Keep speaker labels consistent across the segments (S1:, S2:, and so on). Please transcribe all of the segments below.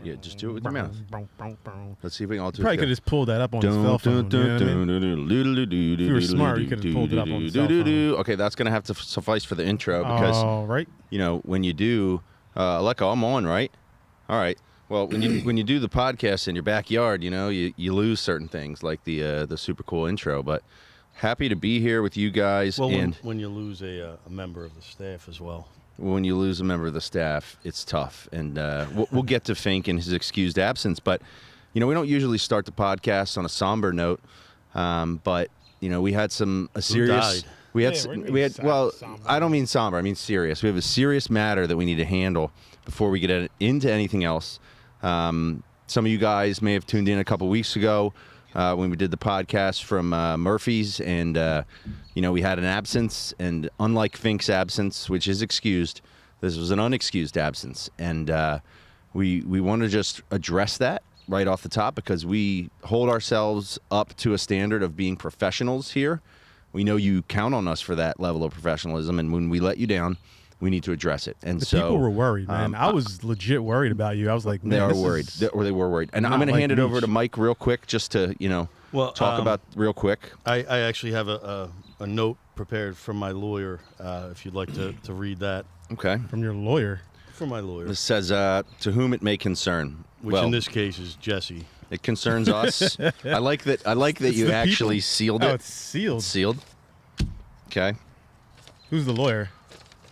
S1: Yeah, just do it with your mouth. Let's see if we can all do it.
S2: Probably could have just pulled that up on his cell phone. If you were smart, you could have pulled it up on his cell phone.
S1: Okay, that's going to have to suffice for the intro because,
S2: right.
S1: you know, when you do, Aleko, I'm on, right? All right. Well, when you do the podcast in your backyard, you know, you lose certain things like the super cool intro. But happy to be here with you guys.
S3: Well,
S1: and
S3: when you lose a member of the staff as well.
S1: When you lose a member of the staff, it's tough. And we'll get to Fink and his excused absence. But, you know, we don't usually start the podcast on a somber note. But, you know, we had a serious...
S3: died?
S1: Well, I don't mean somber. I mean serious. We have a serious matter that we need to handle before we get into anything else. Some of you guys may have tuned in a couple weeks ago when we did the podcast from Murphy's, and you know, we had an absence, and unlike Fink's absence, which is excused, this was an unexcused absence, and we want to just address that right off the top because we hold ourselves up to a standard of being professionals here. We know you count on us for that level of professionalism, and when we let you down, we need to address it. And so
S2: people were worried, man. I was legit worried about you. I was like, man,
S1: they are worried. They were worried. And I'm going to hand it over to Mike real quick just to, you know, talk about real quick.
S3: I actually have a note prepared from my lawyer, if you'd like to read that.
S1: Okay.
S2: From your lawyer?
S3: From my lawyer.
S1: This says, to whom it may concern.
S3: Which in this case is Jesse.
S1: It concerns us. I like that you actually sealed it.
S2: Oh, it's sealed.
S1: It's sealed. Okay.
S2: Who's the lawyer?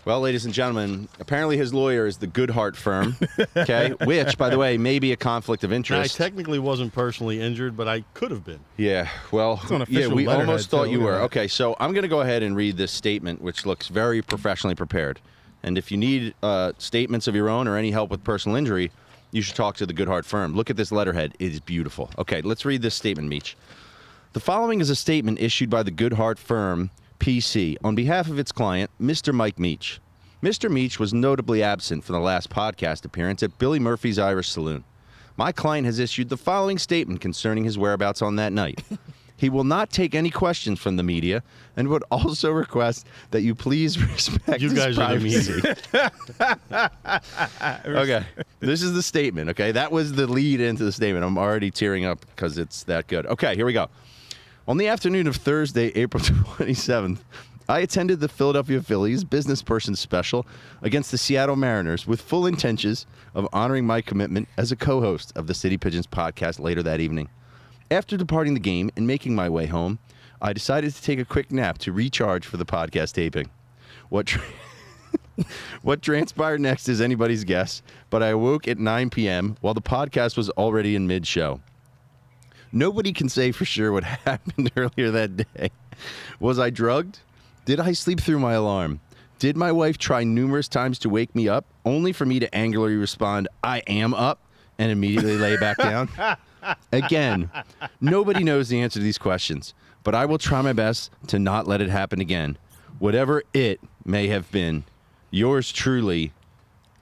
S1: Well, ladies and gentlemen, apparently his lawyer is the Goodhart firm, okay, which, by the way, may be a conflict of interest.
S3: I technically wasn't personally injured, but I could have been.
S1: Yeah, well, we almost thought you were. Okay, so I'm going to go ahead and read this statement, which looks very professionally prepared. And if you need statements of your own or any help with personal injury, you should talk to the Goodhart firm. Look at this letterhead. It is beautiful. Okay, let's read this statement, Meech. The following is a statement issued by the Goodhart firm, PC, on behalf of its client, Mr. Mike Meech. Mr. Meech was notably absent from the last podcast appearance at Billy Murphy's Irish Saloon. My client has issued the following statement concerning his whereabouts on that night. He will not take any questions from the media and would also request that you please respect his privacy. Okay, this is the statement, okay? That was the lead into the statement. I'm already tearing up because it's that good. Okay, here we go. On the afternoon of Thursday, April 27th, I attended the Philadelphia Phillies business person special against the Seattle Mariners with full intentions of honoring my commitment as a co-host of the City Pigeons Podcast later that evening. After departing the game and making my way home, I decided to take a quick nap to recharge for the podcast taping. What transpired next is anybody's guess, but I awoke at 9 p.m. while the podcast was already in mid-show. Nobody can say for sure what happened earlier that day. Was I drugged? Did I sleep through my alarm? Did my wife try numerous times to wake me up, only for me to angrily respond, I am up, and immediately lay back down? Again, nobody knows the answer to these questions, but I will try my best to not let it happen again. Whatever it may have been, yours truly,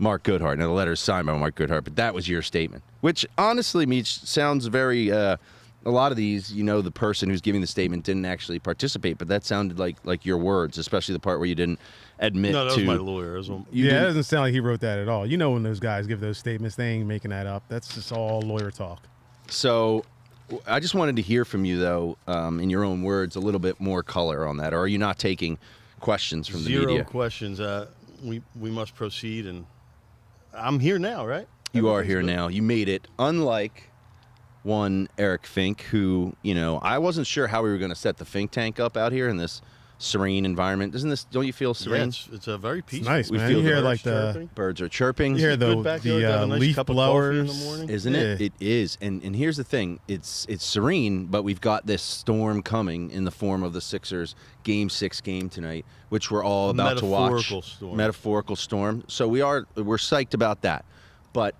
S1: Mark Goodhart. Now, the letter is signed by Mark Goodhart, but that was your statement, which honestly, Meech, sounds very... a lot of these, you know, the person who's giving the statement didn't actually participate, but that sounded like your words, especially the part where you didn't admit to...
S3: No, that was my lawyer.
S2: It doesn't sound like he wrote that at all. You know when those guys give those statements, they ain't making that up. That's just all lawyer talk. So
S1: I just wanted to hear from you, though, in your own words, a little bit more color on that. Or are you not taking questions from the media?
S3: Zero questions. We must proceed, and I'm here now, right?
S1: You are here now. You made it. Unlike... one Eric Fink, who, you know, I wasn't sure how we were going to set the Fink tank up out here in this serene environment. Don't you feel serene?
S3: Yeah, it's a very peaceful.
S2: It's nice, man. You hear like the
S1: birds are chirping.
S2: You hear the leaf blowers,
S3: in the morning.
S1: Isn't it? It is. And here's the thing: it's serene, but we've got this storm coming in the form of the Sixers Game 6 game tonight, which we're all about to watch. Metaphorical storm. So we're psyched about that, but.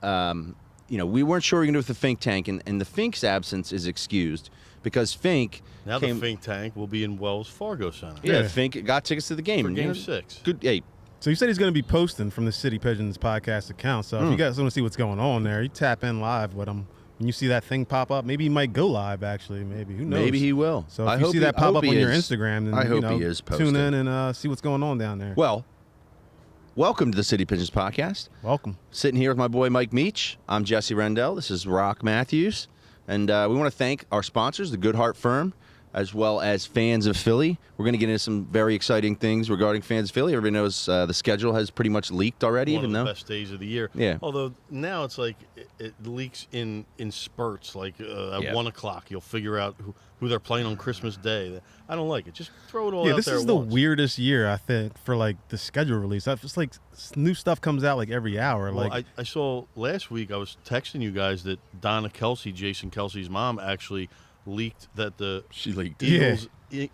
S1: You know, we weren't sure we were going to do with the Fink tank, and the Fink's absence is excused because Fink
S3: the Fink tank will be in Wells Fargo Center.
S1: Yeah, Fink got tickets to the game.
S3: For Game 6.
S1: Good. Hey.
S2: So you said he's going to be posting from the City Pigeons podcast account. So if you guys want to see what's going on there, you tap in live with him. When you see that thing pop up, maybe he might go live, actually. Maybe. Who knows?
S1: Maybe he will.
S2: So if you see that pop up on your Instagram, then
S1: I hope he is posting.
S2: Tune in and see what's going on down there.
S1: Well, Welcome to the City Pigeons Podcast.
S2: Welcome.
S1: Sitting here with my boy Mike Meech. I'm Jesse Rendell. This is Rock Matthews. And we want to thank our sponsors, the Good Heart Firm, as well as Fans of Philly. We're going to get into some very exciting things regarding Fans of Philly. Everybody knows the schedule has pretty much leaked already.
S3: One of the best days of the year.
S1: Yeah.
S3: Although now it's like it leaks in spurts. Like at 1 o'clock, you'll figure out who they're playing on Christmas Day. I don't like it. Just throw it all out there.
S2: This is the weirdest year, I think, for like the schedule release. It's like new stuff comes out like every hour.
S3: Well,
S2: like
S3: I saw last week. I was texting you guys that Donna Kelsey, Jason Kelsey's mom, actually leaked that the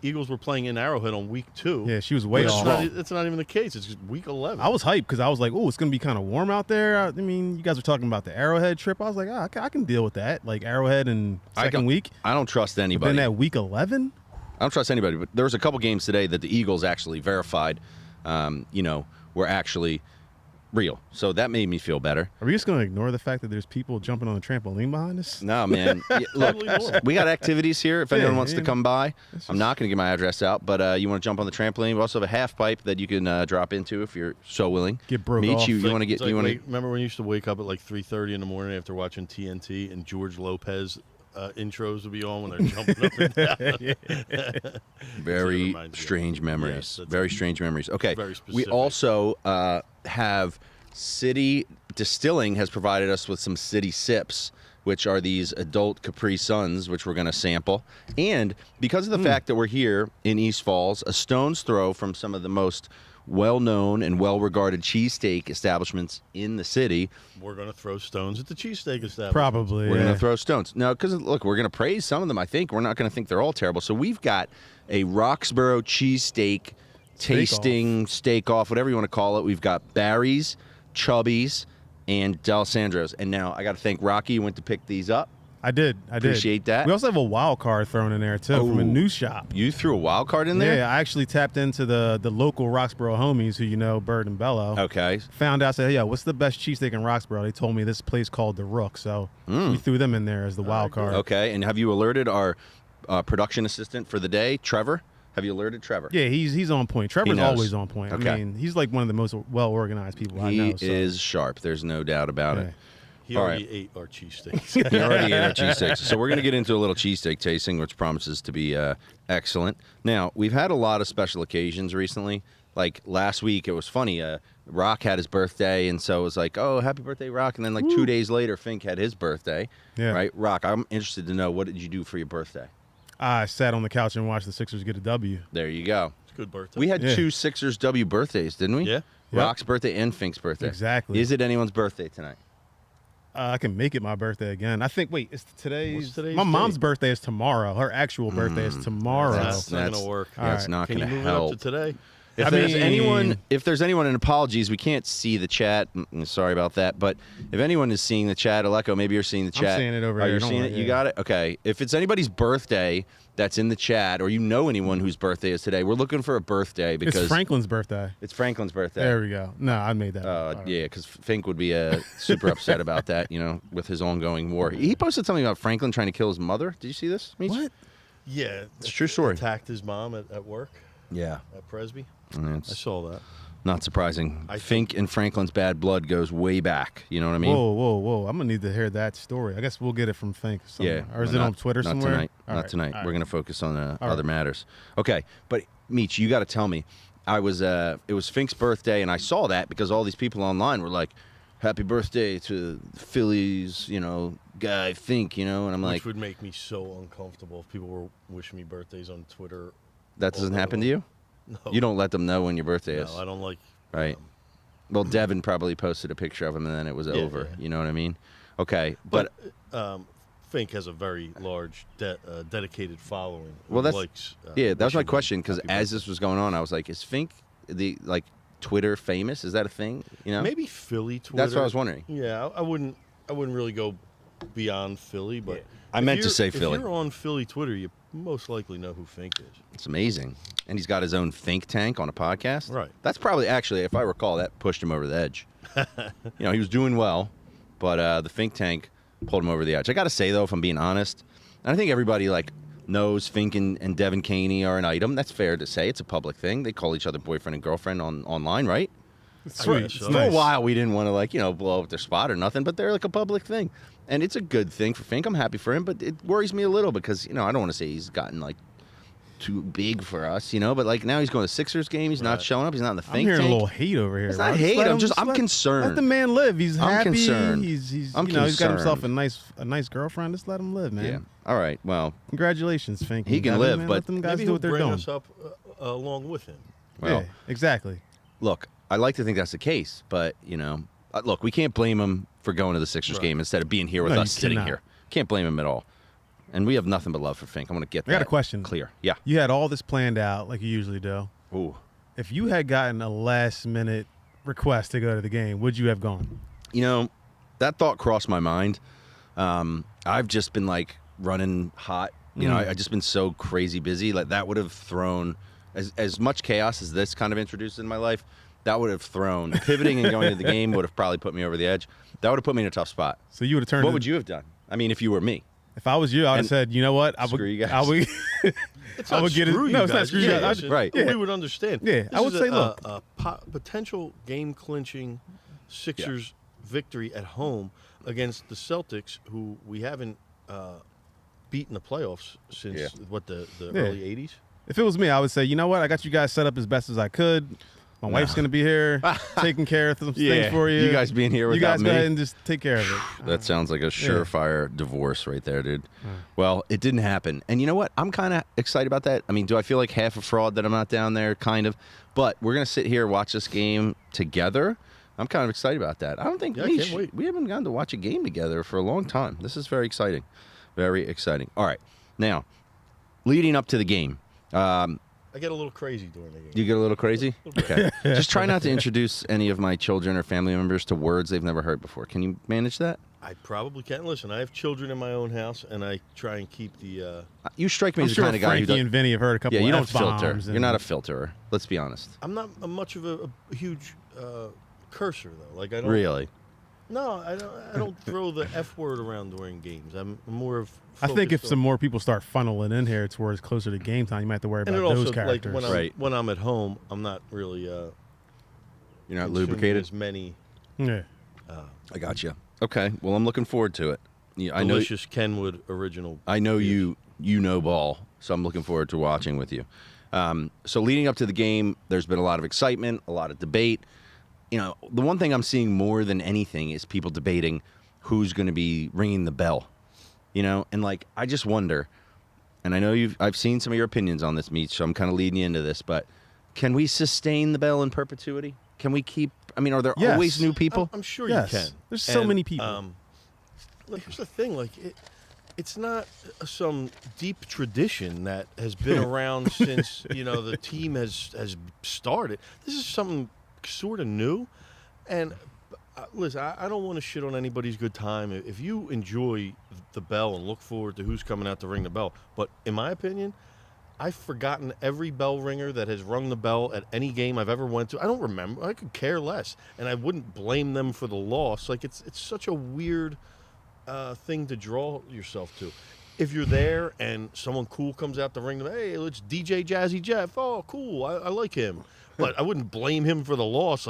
S3: Eagles were playing in Arrowhead on week 2.
S2: Yeah, she was way off.
S3: That's not even the case. It's just week 11.
S2: I was hyped because I was like, oh, it's going to be kind of warm out there. I mean, you guys were talking about the Arrowhead trip. I was like, I can deal with that. Like Arrowhead in second week.
S1: I don't trust anybody.
S2: But then at week 11?
S1: I don't trust anybody. But there was a couple games today that the Eagles actually verified, were actually real. So that made me feel better.
S2: Are we just going to ignore the fact that there's people jumping on the trampoline behind us?
S1: No, man. Look, we got activities here. If anyone wants to come by, I'm not going to get my address out, but you want to jump on the trampoline. We also have a half pipe that you can drop into if you're so willing.
S2: Get broke off.
S1: You want to get?
S3: Remember when you used to wake up at like 3:30 in the morning after watching TNT and George Lopez intros would be on when they're jumping up and down?
S1: Very strange memories.
S3: Yes,
S1: very strange memories. Okay.
S3: Very specific.
S1: We also have City Distilling has provided us with some City Sips, which are these adult Capri Suns, which we're going to sample. And because of the fact that we're here in East Falls, a stone's throw from some of the most well-known and well-regarded cheesesteak establishments in the city.
S3: We're going to throw stones at the cheesesteak establishment.
S2: Probably.
S1: We're going to throw stones. Now, because, look, we're going to praise some of them, I think. We're not going to think they're all terrible. So we've got a Roxborough cheesesteak tasting steak-off, whatever you want to call it. We've got Barry's, Chubby's, and D'Alessandro's. And now I got to thank Rocky. You went to pick these up.
S2: I did.
S1: Appreciate that.
S2: We also have a wild card thrown in there, too, from a news shop.
S1: You threw a wild card in there?
S2: Yeah, I actually tapped into the local Roxborough homies who you know, Bird and Bello.
S1: Okay.
S2: Found out, said, what's the best cheesesteak in Roxborough? They told me this place called The Rook, so we threw them in there as the wild card.
S1: Okay, and have you alerted our production assistant for the day, Trevor? Have you alerted Trevor?
S2: Yeah, he's on point. Trevor's always on point.
S1: Okay.
S2: I mean, he's like one of the most well-organized people I know.
S1: He is sharp. There's no doubt about it.
S3: He already ate our cheesesteaks.
S1: He already ate our cheesesteaks. So we're going to get into a little cheesesteak tasting, which promises to be excellent. Now, we've had a lot of special occasions recently. Like last week, it was funny. Rock had his birthday, and so it was like, oh, happy birthday, Rock. And then like 2 days later, Fink had his birthday. Yeah. Right? Rock, I'm interested to know, what did you do for your birthday?
S2: I sat on the couch and watched the Sixers get a W.
S1: There you go.
S3: It's a good birthday.
S1: We had 2 Sixers W birthdays, didn't we?
S3: Yeah.
S1: Rock's birthday and Fink's birthday.
S2: Exactly.
S1: Is it anyone's birthday tonight?
S2: I can make it my birthday again. I think, wait,
S3: today's
S2: my mom's birthday is tomorrow. Her actual birthday is tomorrow.
S3: That's not going to work.
S1: That's not going to help.
S3: Can you move it up to today?
S1: If there's anyone, and apologies, we can't see the chat. Sorry about that. But if anyone is seeing the chat, Aleko, maybe you're seeing the chat.
S2: I'm seeing it over here.
S1: Are you seeing it? You got it? Okay. If it's anybody's birthday that's in the chat, or you know anyone whose birthday is today, we're looking for a birthday because
S2: it's Franklin's birthday.
S1: It's Franklin's birthday.
S2: There we go. No, I made that.
S1: Yeah, because Fink would be super upset about that, with his ongoing war. He posted something about Franklin trying to kill his mother. Did you see this, Meech?
S2: What?
S3: Yeah.
S1: It's a true story.
S3: Attacked his mom at work.
S1: Yeah.
S3: At Presby.
S1: I
S3: saw that.
S1: Not surprising. Fink and Franklin's bad blood goes way back. You know what I mean?
S2: Whoa. I'm going to need to hear that story. I guess we'll get it from Fink somewhere.
S1: Yeah.
S2: Or is it on Twitter somewhere?
S1: Tonight. Not tonight. We're going to focus on other matters. Okay. But, Meech, you got to tell me. It was Fink's birthday, and I saw that because all these people online were like, happy birthday to Phillies, guy Fink, and I'm like.
S3: Which would make me so uncomfortable if people were wishing me birthdays on Twitter.
S1: That doesn't happen to you?
S3: No.
S1: You don't let them know when your birthday is.
S3: No, I don't like.
S1: Right. Well, Devin probably posted a picture of him, and then it was over.
S3: Yeah.
S1: You know what I mean? Okay, but
S3: Fink has a very large, dedicated following.
S1: Well, that was my
S3: wishing
S1: question, because
S3: happy
S1: as
S3: birthday.
S1: this was going on, I was like, is Fink Twitter famous? Is that a thing?
S3: Maybe Philly Twitter.
S1: That's what I was wondering.
S3: Yeah, I wouldn't really go beyond Philly, but
S1: I meant to say Philly.
S3: If you're on Philly Twitter, you most likely know who Fink is.
S1: It's amazing. And he's got his own think tank on a podcast.
S3: Right.
S1: That's probably, actually, if I recall, that pushed him over the edge. He was doing well, but the think tank pulled him over the edge. I got to say, though, if I'm being honest, and I think everybody knows Fink and Devin Caney are an item. That's fair to say. It's a public thing. They call each other boyfriend and girlfriend online, right?
S2: Sweet.
S3: So
S1: For a while, we didn't want to blow up their spot or nothing, but they're like a public thing, and it's a good thing for Fink. I'm happy for him, but it worries me a little because I don't want to say he's gotten too big for us, but now he's going to Sixers game. He's not showing up. He's not in the Fink
S2: I'm hearing
S1: tank.
S2: A little hate over here.
S1: It's not hate. I'm concerned.
S2: Let the man live. He's happy.
S1: I'm concerned.
S2: He's
S1: I'm
S2: he's got himself
S1: concerned.
S2: a nice girlfriend. Just let him live, man.
S1: Yeah. All right. Well,
S2: congratulations, Fink.
S1: He can live,
S2: man.
S1: but
S2: let them guys
S3: maybe
S2: do what they're
S3: bring
S2: doing.
S3: us up along with him.
S1: well,
S2: Yeah, exactly.
S1: look, I like to think that's the case, but look, we can't blame him for going to the Sixers game instead of being here with
S2: No,
S1: us
S2: you
S1: sitting
S2: cannot.
S1: here. Can't blame him at all. And we have nothing but love for Fink. I want to get that
S2: I got a question.
S1: clear. Yeah.
S2: You had all this planned out like you usually do.
S1: Ooh.
S2: If you had gotten a last-minute request to go to the game, would you have gone?
S1: That thought crossed my mind. I've just been running hot. I just been so crazy busy. That would have thrown as much chaos as this kind of introduced in my life. That would have thrown pivoting and going to the game would have probably put me over the edge. That would have put me in a tough spot.
S2: So you would have turned.
S1: What would you have done? I mean, if you were me.
S2: If I was you, I would have said, you know what?
S1: Screw you guys.
S2: I would
S3: It's
S2: I
S3: not
S2: would get it.
S3: screw you
S2: No, it's not
S3: guys.
S2: screw you
S3: Yeah,
S2: guys.
S3: it's-
S1: Right.
S2: Yeah.
S3: We would understand.
S2: Yeah,
S3: This
S2: I would
S3: is
S2: say,
S3: a,
S2: look.
S3: a potential game-clinching Sixers victory at home against the Celtics, who we haven't beaten the playoffs since the early '80s.
S2: If it was me, I would say, you know what? I got you guys set up as best as I could. My wife's going to be here taking care of some things for you.
S1: You guys being here
S2: You
S1: without
S2: guys
S1: me.
S2: go ahead and just take care of it.
S1: That sounds like a surefire divorce right there, dude. Well, it didn't happen. And you know what? I'm kind of excited about that. I mean, do I feel like half a fraud that I'm not down there? Kind of. But we're going to sit here, watch this game together. I'm kind of excited about that. I don't think
S3: I can't wait.
S1: we haven't gotten to watch a game together for a long time. This is very exciting. Very exciting. All right. Now, leading up to the game.
S3: I get a little crazy during the game.
S1: You get a little crazy? Okay. Just try not to introduce any of my children or family members to words they've never heard before. Can you manage that?
S3: I probably can't. Listen, I have children in my own house, and I try and keep the...
S1: You strike me
S2: I'm
S1: as
S2: sure
S1: the kind of guy who
S2: Frankie
S1: does...
S2: and Vinny have heard a couple
S1: Yeah, you
S2: of
S1: don't filter.
S2: F-bombs.
S1: You're not a filterer. Let's be honest.
S3: I'm not much of a huge cursor, though. I don't...
S1: Really?
S3: No, I don't throw the F word around during games. I'm more of...
S2: I think if
S3: focused
S2: some
S3: on-
S2: more people start funneling in here towards closer to game time, you might have to worry
S3: And
S2: about
S3: it
S2: those
S3: also,
S2: characters.
S3: when I'm at home, I'm not really...
S1: You're not
S3: consuming
S1: lubricated?
S3: as many
S2: yeah.
S1: I got you. Okay. Well, I'm looking forward to it. Yeah, I know.
S3: delicious Kenwood original.
S1: I know
S3: beers.
S1: you know ball, so I'm looking forward to watching with you. So leading up to the game, there's been a lot of excitement, a lot of debate. The one thing I'm seeing more than anything is people debating who's going to be ringing the bell. And I just wonder, and I know I've seen some of your opinions on this, Meech, so I'm kind of leading you into this, but can we sustain the bell in perpetuity? Can we keep? I mean, are there
S2: Yes.
S1: always new people?
S3: I'm sure
S2: Yes.
S3: you can.
S2: There's so many people.
S3: Here's the thing, it's not some deep tradition that has been around since the team has started. This is something sort of new, and listen, I don't want to shit on anybody's good time. If you enjoy the bell and look forward to who's coming out to ring the bell, but in my opinion, I've forgotten every bell ringer that has rung the bell at any game I've ever went to. I don't remember. I could care less, and I wouldn't blame them for the loss. It's such a weird thing to draw yourself to. If you're there and someone cool comes out to ring them, hey, let's DJ Jazzy Jeff. Oh, cool. I like him. But I wouldn't blame him for the loss.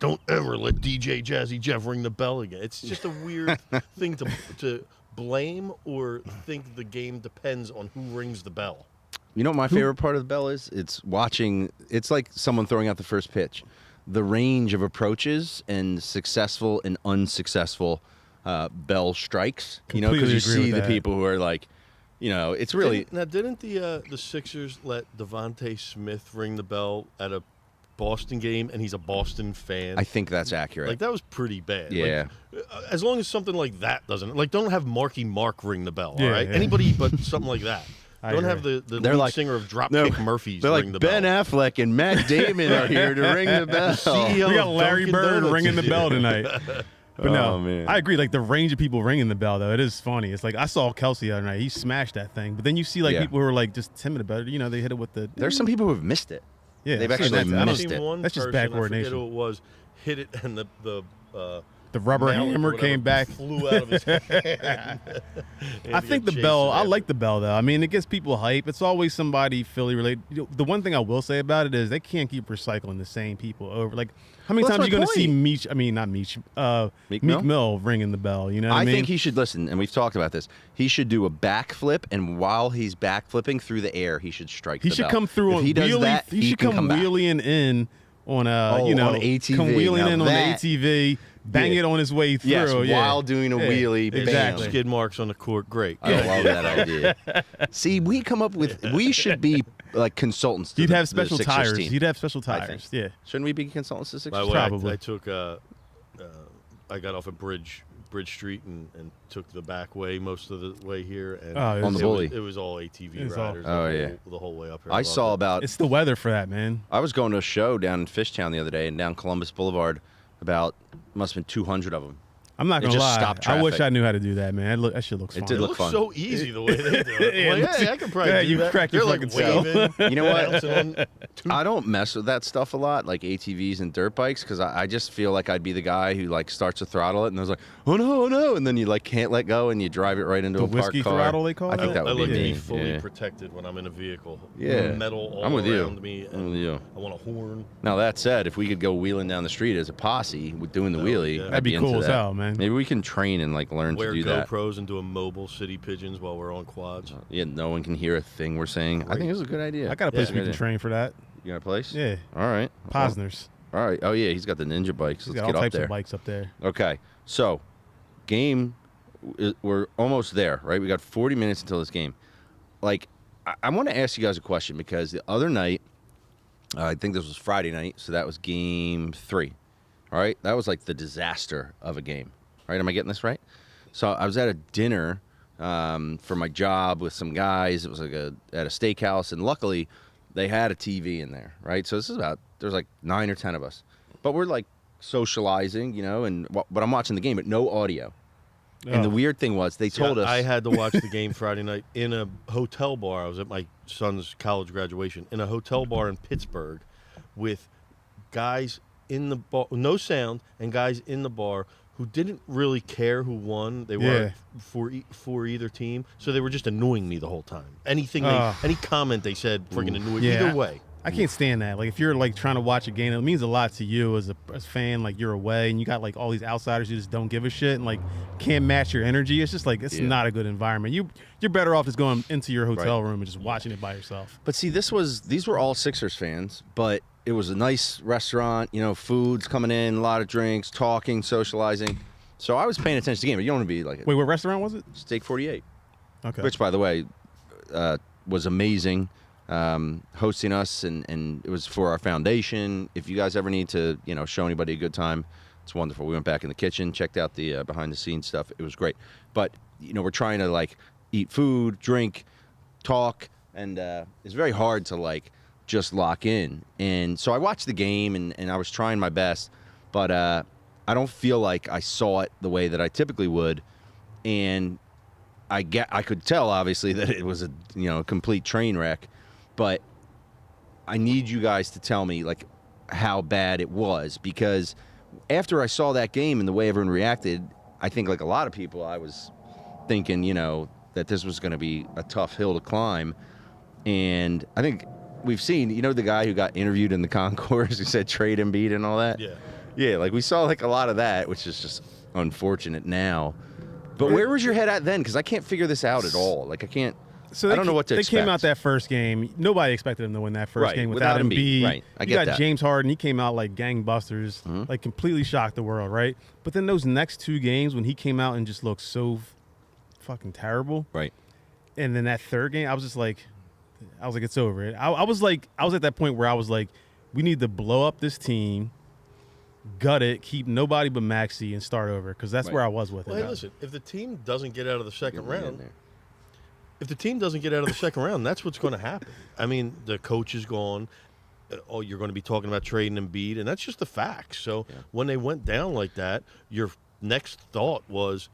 S3: Don't ever let DJ Jazzy Jeff ring the bell again. It's just a weird thing to blame or think the game depends on who rings the bell.
S1: You know what my favorite part of the bell is? It's watching. It's like someone throwing out the first pitch. The range of approaches and successful and unsuccessful bell strikes. Because
S2: Completely
S1: you
S2: agree
S1: see
S2: with
S1: the
S2: that.
S1: people who are it's really.
S3: Didn't the Sixers let Devontae Smith ring the bell at a Boston game, and he's a Boston fan?
S1: I think that's accurate.
S3: That was pretty bad.
S1: Yeah.
S3: As long as something like that doesn't, don't have Marky Mark ring the bell.
S2: Yeah,
S3: all right,
S2: yeah.
S3: anybody but something like that.
S2: I
S3: Don't
S2: agree.
S3: have the
S1: They're
S3: lead
S1: like-
S3: singer of Dropkick Murphys
S1: They're
S3: ring
S1: like
S3: the
S1: Ben
S3: bell.
S1: Affleck and Matt Damon are here to ring the bell.
S3: CEO
S2: We got
S3: of
S2: Larry
S3: Dunkin'
S2: Bird
S3: Donuts
S2: ringing the
S3: is
S2: bell
S3: here.
S2: tonight. But
S1: Oh,
S2: no,
S1: man.
S2: I agree. The range of people ringing the bell, though, it is funny. It's I saw Kelsey the other night. He smashed that thing. But then you see
S1: Yeah.
S2: people who are just timid about it. They hit it with the.
S1: There's some people who have missed it.
S2: Yeah,
S1: They've
S2: I've seen
S1: actually
S2: that. I don't-
S1: missed
S3: I've
S1: it.
S3: seen one
S2: That's just
S3: person,
S2: bad
S3: I forget
S2: coordination.
S3: who it was, hit it, and the
S2: The rubber hammer came back.
S3: Flew out of his hand.
S2: I think the bell. I like the bell though. I mean, it gets people hype. It's always somebody Philly related. The one thing I will say about it is they can't keep recycling the same people over. Like, how many times are you going to see Meech? I mean, not Meech. Meek Mill ringing the bell. You know what I mean?
S1: I think he should listen, and we've talked about this. He should do a backflip, and while he's backflipping through the air, he should strike.
S2: He
S1: the
S2: should
S1: bell.
S2: come through.
S1: If he does that,
S2: he should come wheeling in on a
S1: on ATV.
S2: Come wheeling
S1: now
S2: in on the ATV. Bang it on his way through.
S1: Yes, while doing a wheelie.
S2: Exactly.
S1: Bam.
S3: Skid marks on the court. Great.
S1: I love that idea. See, we come up with. We should be like consultants. To
S2: You'd
S1: the,
S2: have special
S1: the Sixers
S2: tires.
S1: team.
S2: You'd have special tires. Yeah.
S1: Shouldn't we be consultants to Sixers?
S3: By the way,
S2: Probably.
S3: I took. I got off at Bridge Street and took the back way most of the way here. And
S1: on the bully.
S3: It was all ATV
S2: It's
S3: riders. The whole way up here.
S1: I saw about.
S2: It's the weather for that, man.
S1: I was going to a show down in Fishtown the other day, and down Columbus Boulevard, must have been 200 of them.
S2: I'm not
S1: It
S2: gonna
S1: just
S2: lie.
S1: stopped
S2: I wish
S1: traffic.
S2: I knew how to do that, man. That shit looks fun.
S1: It did
S3: It
S1: look
S3: looks
S1: fun.
S3: so easy the way they do it. Like, hey, I could probably do
S2: you
S3: that.
S2: crack your
S3: They're
S2: fucking
S3: like
S2: self.
S3: waving.
S1: You know what?
S3: bouncing on
S1: I don't mess with that stuff a lot, like ATVs and dirt bikes, because I just feel like I'd be the guy who like starts to throttle it, and there's like, oh no, and then you like can't let go, and you drive it right into
S2: The
S1: a parked
S2: whiskey
S1: car.
S2: throttle, they call
S1: I think
S2: it?
S1: that
S3: I
S1: would
S3: like
S1: be
S3: to
S1: me.
S3: be fully
S1: Yeah.
S3: protected when I'm in a vehicle.
S1: Yeah.
S3: Metal all
S1: I'm with you.
S3: around me.
S1: I'm with you.
S3: I want a horn.
S1: Now that said, if we could go wheeling down the street as a posse with doing the wheelie,
S3: yeah.
S1: I'd
S2: That'd be
S1: into
S2: cool as
S1: that.
S2: hell, man.
S1: Maybe we can train and like learn
S3: Wear
S1: to do that.
S3: GoPros and do a mobile City Pigeons while we're on quads.
S1: Yeah, no one can hear a thing we're saying. I think this is a good idea.
S2: I got a place we
S1: Good
S2: can
S1: idea.
S2: train for that.
S1: You got a place?
S2: Yeah.
S1: All right.
S2: Posner's.
S1: All right. Oh yeah, he's got the ninja bikes.
S2: He's
S1: Let's
S2: got
S1: get
S2: all
S1: up
S2: types
S1: there.
S2: of bikes up there.
S1: Okay, so game, we're almost there, right? We got 40 minutes until this game. Like, I want to ask you guys a question because the other night, I think this was Friday night, so that was game 3. All right, that was like the disaster of a game. Right? Am I getting this right? So I was at a dinner for my job with some guys. It was like at a steakhouse, and luckily they had a TV in there, right? So this is there's like 9 or 10 of us, but we're like socializing, you know, but I'm watching the game, but no audio. And the weird thing was they told us
S3: I had to watch the game Friday night in a hotel bar. I was at my son's college graduation in a hotel bar in Pittsburgh with guys in the bar, no sound, and guys in the bar who didn't really care who won. They weren't for either team, so they were just annoying me the whole time. Any comment they said, freaking annoying.
S2: Yeah.
S3: Either way.
S2: I can't stand that. Like, if you're like trying to watch a game, it means a lot to you as a fan. Like, you're away and you got like all these outsiders who just don't give a shit and like can't match your energy. It's just like it's not a good environment. You're better off just going into your hotel room and just watching it by yourself.
S1: But see, these were all Sixers fans, but it was a nice restaurant, you know, food's coming in, a lot of drinks, talking, socializing. So I was paying attention to the game. But you don't want to be like
S2: Wait, what restaurant was it?
S1: Steak 48,
S2: Okay.
S1: which, by the way, was amazing, hosting us, and it was for our foundation. If you guys ever need to, you know, show anybody a good time, it's wonderful. We went back in the kitchen, checked out the behind-the-scenes stuff. It was great. But, you know, we're trying to, like, eat food, drink, talk, and it's very hard to, like, just lock in. And so I watched the game, and I was trying my best, but I don't feel like I saw it the way that I typically would. And I could tell, obviously, that it was a complete train wreck, but I need you guys to tell me, like, how bad it was, because after I saw that game and the way everyone reacted, I think, like a lot of people, I was thinking, you know, that this was going to be a tough hill to climb. And I think we've seen, you know, the guy who got interviewed in the concourse who said trade Embiid and all that? Yeah, like we saw like a lot of that, which is just unfortunate now. But where was your head at then? Because I can't figure this out at all. Like, I don't know what to expect.
S2: They came out that first game. Nobody expected them to win that first game without Embiid.
S1: Right, I get
S2: you got
S1: that.
S2: James Harden. He came out like gangbusters, like completely shocked the world, right? But then those next 2 games when he came out and just looked so fucking terrible.
S1: Right.
S2: And then that third game, I was like, it's over. I was at that point where I was like, we need to blow up this team, gut it, keep nobody but Maxey, and start over, because that's where I was with
S3: Well,
S2: it.
S3: hey, listen, if the team doesn't get out of the second
S1: You're right in
S3: round,
S1: there.
S3: that's what's going to happen. I mean, the coach is gone. Oh, you're going to be talking about trading Embiid, and that's just the facts. So when they went down like that, your next thought was,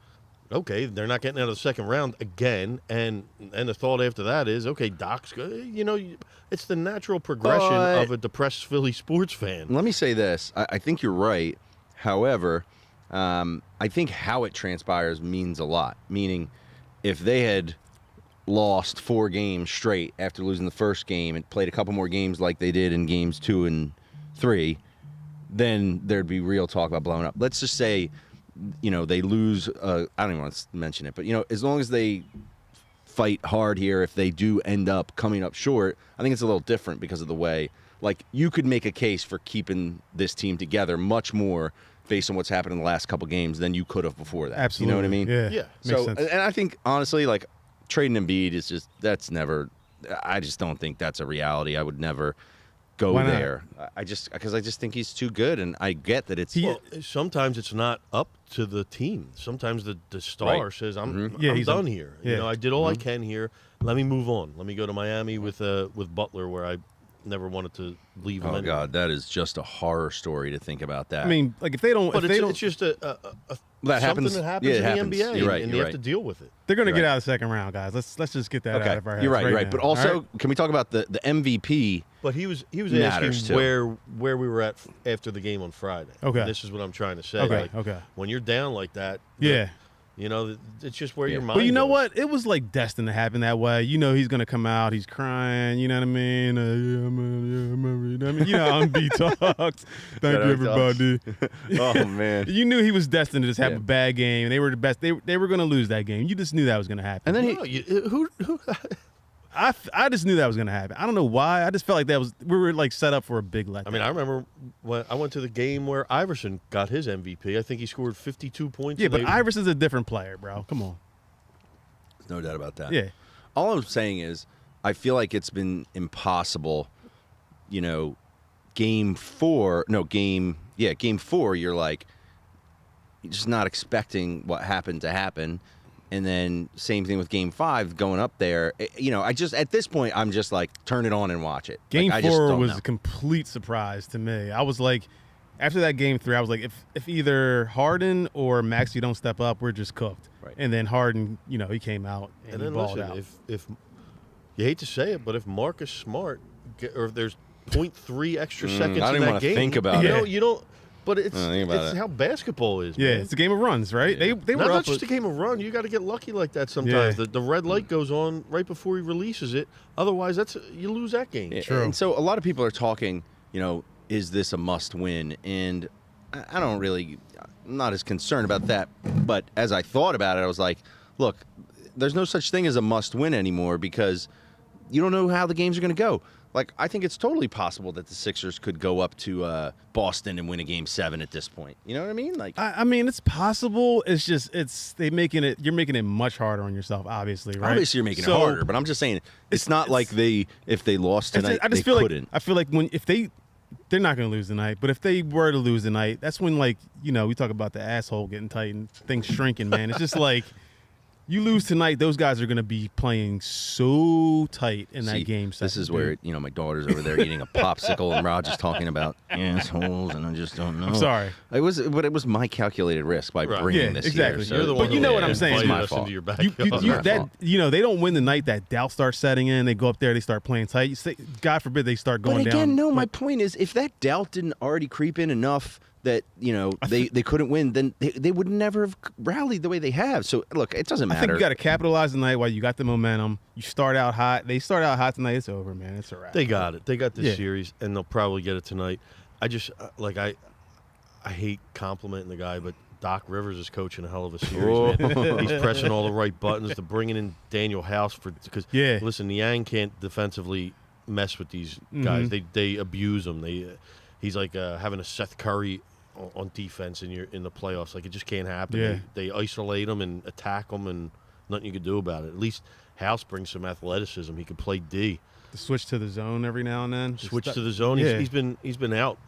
S3: okay, they're not getting out of the second round again, and the thought after that is, okay, Doc's good. You know, it's the natural progression of a depressed Philly sports fan.
S1: Let me say this. I think you're right. However, I think how it transpires means a lot. Meaning, if they had lost 4 games straight after losing the first game and played a couple more games like they did in games 2 and 3, then there'd be real talk about blowing up. Let's just say, they lose. I don't even want to mention it, but as long as they fight hard here, if they do end up coming up short, I think it's a little different because of the way. Like, you could make a case for keeping this team together much more based on what's happened in the last couple games than you could have before that.
S2: Absolutely.
S1: You know what I mean?
S2: Yeah.
S1: So,
S2: Makes sense.
S1: and I think, honestly, like, trading Embiid is just, I just don't think that's a reality. I would never go there. Because I just think he's too good, and I get that it's...
S3: sometimes it's not up to the team. Sometimes the star says, I'm done here.
S2: Yeah.
S3: I did all I can here. Let me move on. Let me go to Miami with Butler, where I never wanted to leave him.
S1: Oh,
S3: anyway.
S1: God, that is just a horror story to think about that.
S2: I mean, like, if they don't...
S3: But it's just something that happens in the NBA,
S1: You're right,
S3: and
S1: you're
S3: you
S1: right.
S3: have to deal with it.
S2: They're going to get out of the second round, guys. Let's just get that out of our heads.
S1: You're right,
S2: now.
S1: But also,
S2: right?
S1: can we talk about the MVP?
S3: But he was
S1: matters
S3: asking
S1: too.
S3: where we were at after the game on Friday.
S2: Okay.
S3: And this is what I'm trying to say.
S2: Okay.
S3: When you're down like that, it's just where your mind
S2: But you know
S3: goes.
S2: what? It was like destined to happen that way. He's going to come out. He's crying. You know what I mean? On B Talks. Thank you, everybody.
S1: Oh, man.
S2: You knew he was destined to just have a bad game. They were the best. They were going to lose that game. You just knew that was going to happen.
S1: And then
S3: who
S2: I just knew that was going to happen. I don't know why. I just felt like we were like set up for a big letdown.
S3: I mean, I remember when I went to the game where Iverson got his MVP. I think he scored 52 points.
S2: Yeah, but Iverson's a different player, bro. Come on.
S1: There's no doubt about that.
S2: Yeah.
S1: All I'm saying is, I feel like it's been impossible. Game 4, you're like, you're just not expecting what happened to happen. And then same thing with Game 5 going up there. At this point, I'm just like, turn it on and watch it.
S2: Game
S1: like,
S2: 4 was a complete surprise to me. I was like, after that Game 3, I was like, if either Harden or Maxey don't step up, we're just cooked.
S1: Right.
S2: And then Harden, he came out and he
S3: then
S2: balled
S3: listen,
S2: out.
S3: if you hate to say it, but if Marcus Smart or if there's 0.3 extra seconds
S1: I
S3: in
S1: don't
S3: that
S1: want to
S3: game,
S1: think about it.
S3: you don't. But it's
S1: it.
S3: how basketball is.
S2: Yeah,
S3: man.
S2: it's a game of runs, right?
S1: Yeah.
S2: They were
S3: Not just a game of run. You got to get lucky like that sometimes. The red light goes on right before he releases it. Otherwise, you lose that game.
S2: True.
S1: And so a lot of people are talking, is this a must win? And I don't really, I'm not as concerned about that. But as I thought about it, I was like, look, there's no such thing as a must win anymore because you don't know how the games are going to go. Like, I think it's totally possible that the Sixers could go up to Boston and win a Game 7 at this point. You know what I mean? Like,
S2: I mean, it's possible. It's just you're making it much harder on yourself, obviously, right?
S1: obviously you're making it harder, but I'm just saying it's not like if they lost tonight,
S2: I just
S1: they
S2: feel
S1: couldn't.
S2: I feel like they're not going to lose tonight, but if they were to lose tonight, that's when we talk about the asshole getting tight and things shrinking, man. It's just like. You lose tonight, those guys are going to be playing so tight in that game.
S1: This is where my daughter's over there eating a popsicle, and Rod is talking about assholes, and I just don't know.
S2: I'm sorry.
S1: It was my calculated risk by bringing this
S2: exactly.
S1: here. So
S3: You're the one
S2: but you know what I'm saying.
S1: It's my fault.
S3: Into your backyard.
S2: They don't win the night that doubt starts setting in. They go up there, they start playing tight. God forbid they start going down.
S1: But again, no. My point is, if that doubt didn't already creep in enough that they couldn't win, then they would never have rallied the way they have. So look, it doesn't matter.
S2: I think you got to capitalize tonight while you got the momentum. You start out hot. They start out hot tonight. It's over, man. It's a wrap.
S3: They got it. They got this series, and they'll probably get it tonight. I just I hate complimenting the guy, but Doc Rivers is coaching a hell of a series, man. He's pressing all the right buttons. They're bringing in Daniel House because listen, Niang can't defensively mess with these guys. They abuse them. He's like having a Seth Curry on defense in the playoffs. Like, it just can't happen.
S2: Yeah.
S3: They isolate them and attack them, and nothing you can do about it. At least House brings some athleticism. He can play D.
S2: To switch to the zone every now and then.
S3: Switch to the zone.
S2: Yeah.
S3: He's been out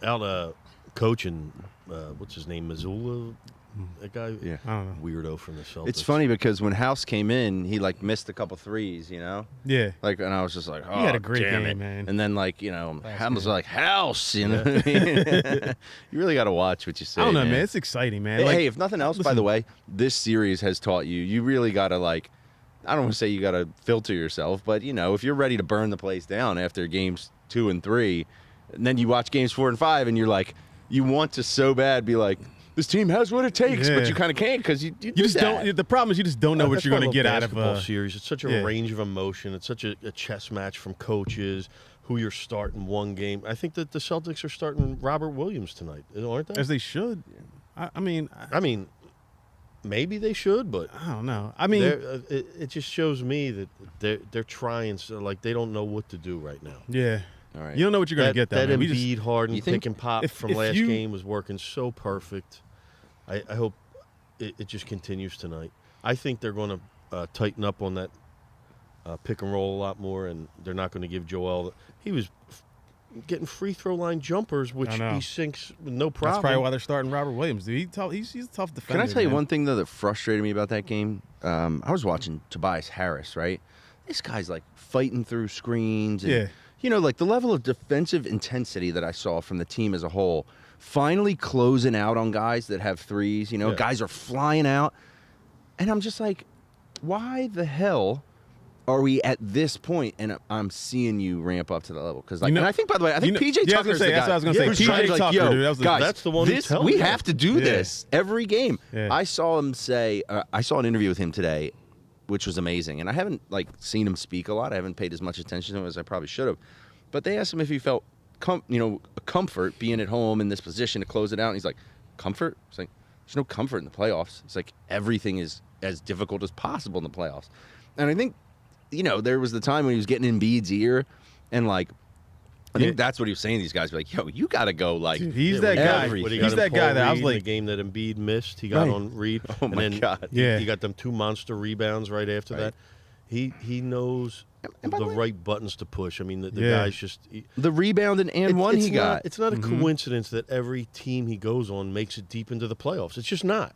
S3: coaching. What's his name? Missoula. That guy.
S1: Yeah.
S2: I don't know.
S3: Weirdo from the Celtics.
S1: It's funny because when House came in, he missed a couple threes,
S2: Yeah.
S1: and I was just like, oh,
S2: He had a great
S1: damn
S2: game,
S1: it.
S2: man.
S1: And then I was like, House, you know what I mean? You really got to watch what you say.
S2: I don't know, man. It's exciting, man.
S1: Hey, if nothing else, by the way, this series has taught you really got to I don't want to say you got to filter yourself, but if you're ready to burn the place down after games 2 and 3, and then you watch games 4 and 5, and you're like, you want to so bad be like, this team has what it takes, but you kind of can't because you
S2: just don't. The problem is you just don't know what you're going to get out of
S3: a series. It's such a range of emotion. It's such a chess match from coaches. Who you're starting one game. I think that the Celtics are starting Robert Williams tonight, aren't they?
S2: As they should. I mean,
S3: maybe they should, but
S2: I don't know. I mean,
S3: it just shows me that they're trying, so like they don't know what to do right now.
S2: Yeah.
S1: All right.
S2: You don't know what you're going to get.
S3: That Embiid, Harden, pick and pop from last game was working so perfect. I hope it just continues tonight. I think they're going to tighten up on that pick and roll a lot more, and they're not going to give Joel. He was getting free throw line jumpers, which he sinks with no problem.
S2: That's probably why they're starting Robert Williams. Dude, he's a tough defender.
S1: Can I tell you one thing though that frustrated me about that game? I was watching Tobias Harris, right? This guy's like fighting through screens. And, you know, like the level of defensive intensity that I saw from the team as a whole, finally closing out on guys that have threes. You know, guys are flying out, and I'm just like, why the hell are we at this point? And I'm seeing you ramp up to the level because, like, and I think, by the way, I think PJ Tucker's the guy.
S2: That's what I was going to say. PJ Tucker, dude,
S1: guys,
S3: that's the one.
S1: We have to do this every game. I saw him say. I saw an interview with him today, which was amazing. And I haven't seen him speak a lot. I haven't paid as much attention to him as I probably should have. But they asked him if he felt, comfort being at home in this position to close it out. And he's like, comfort? It's like, there's no comfort in the playoffs. It's like everything is as difficult as possible in the playoffs. And I think, there was the time when he was getting in Embiid's ear, and I think that's what he was saying to these guys. Like, yo, you got to go
S2: Dude, he's that guy. He's that guy that I was like,
S3: the game that Embiid missed, he got on Reed.
S1: Oh my God!
S3: He got them 2 monster rebounds right after that. He knows the right buttons to push. I mean, the guy's just
S1: the rebound and one he got.
S3: It's not a coincidence that every team he goes on makes it deep into the playoffs. It's just not.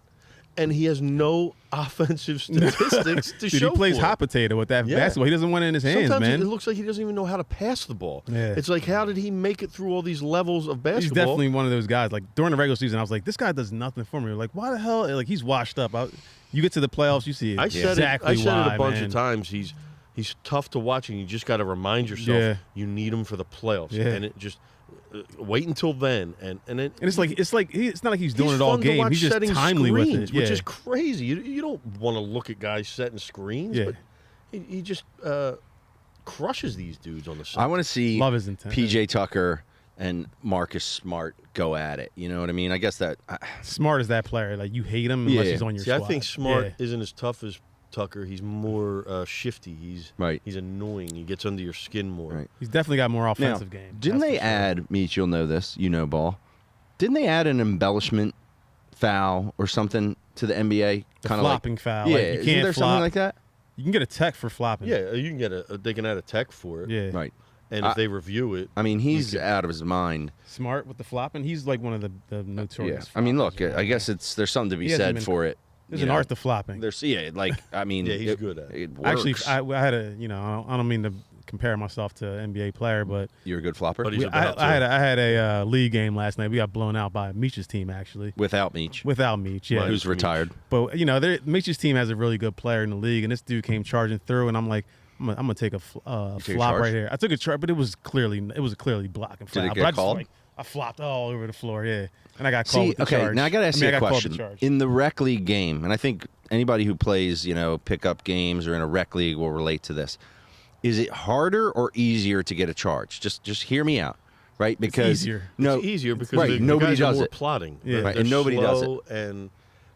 S3: And he has no offensive statistics to show.
S2: He plays
S3: for
S2: hot potato with that basketball. He doesn't want it in his hands,
S3: Sometimes
S2: man.
S3: It looks like he doesn't even know how to pass the ball.
S2: Yeah.
S3: It's like, how did he make it through all these levels of basketball?
S2: He's definitely one of those guys. Like, during the regular season, I was like, this guy does nothing for me. Like, why the hell? Like, he's washed up. You get to the playoffs, you see
S3: I said it a bunch of times. He's tough to watch, and you just got to remind yourself you need him for the playoffs.
S2: Yeah.
S3: And it just wait until then, and it's
S2: not like he's doing it all game. He's just timely with it,
S3: which is crazy. You don't want to look at guys setting screens, but he just crushes these dudes on the side.
S1: I want to see
S2: Love his intent.
S1: PJ Tucker and Marcus Smart go at it. You know what I mean? I guess that
S2: Smart is that player. Like, you hate him unless he's on your squad.
S3: I think Smart isn't as tough as Tucker. He's more shifty. He's annoying. He gets under your skin more.
S1: Right.
S2: He's definitely got more offensive game.
S1: Didn't they add, Meech, you'll know this, ball. Didn't they add an embellishment foul or something to the NBA?
S2: Kind of flopping foul.
S1: Yeah,
S2: like, you can't
S1: isn't there
S2: flop.
S1: something like that?
S2: You can get a tech for flopping.
S3: Yeah, you can get they can add a tech for it.
S2: Yeah.
S1: Right.
S3: And if they review it,
S1: I mean, he's out of his mind.
S2: Smart with the flopping. He's like one of the notorious.
S1: Yeah. I mean, look, I guess there's something to be said for it.
S2: There's an art to flopping.
S1: He's good at it. It works.
S2: Actually, I had a, I don't mean to compare myself to an NBA player, but
S1: you're a good flopper.
S2: But I had a league game last night. We got blown out by Meech's team, actually.
S1: Without Meech,
S2: yeah.
S1: Who's retired.
S2: But Meech's team has a really good player in the league, and this dude came charging through, and I'm like, I'm gonna take a flop right here. I took a charge, but it was clearly blocking foul.
S1: Did it get called?
S2: I flopped all over the floor, and I got called with the charge.
S1: Now I got to ask you a question. In the rec league game, and I think anybody who plays, pickup games or in a rec league will relate to this. Is it harder or easier to get a charge? Just hear me out, right? Because
S2: it's easier.
S3: It's easier because
S1: nobody
S3: guys
S1: does
S3: are more
S1: it.
S3: plotting.
S1: Yeah.
S3: They're
S1: and nobody does
S3: slow, and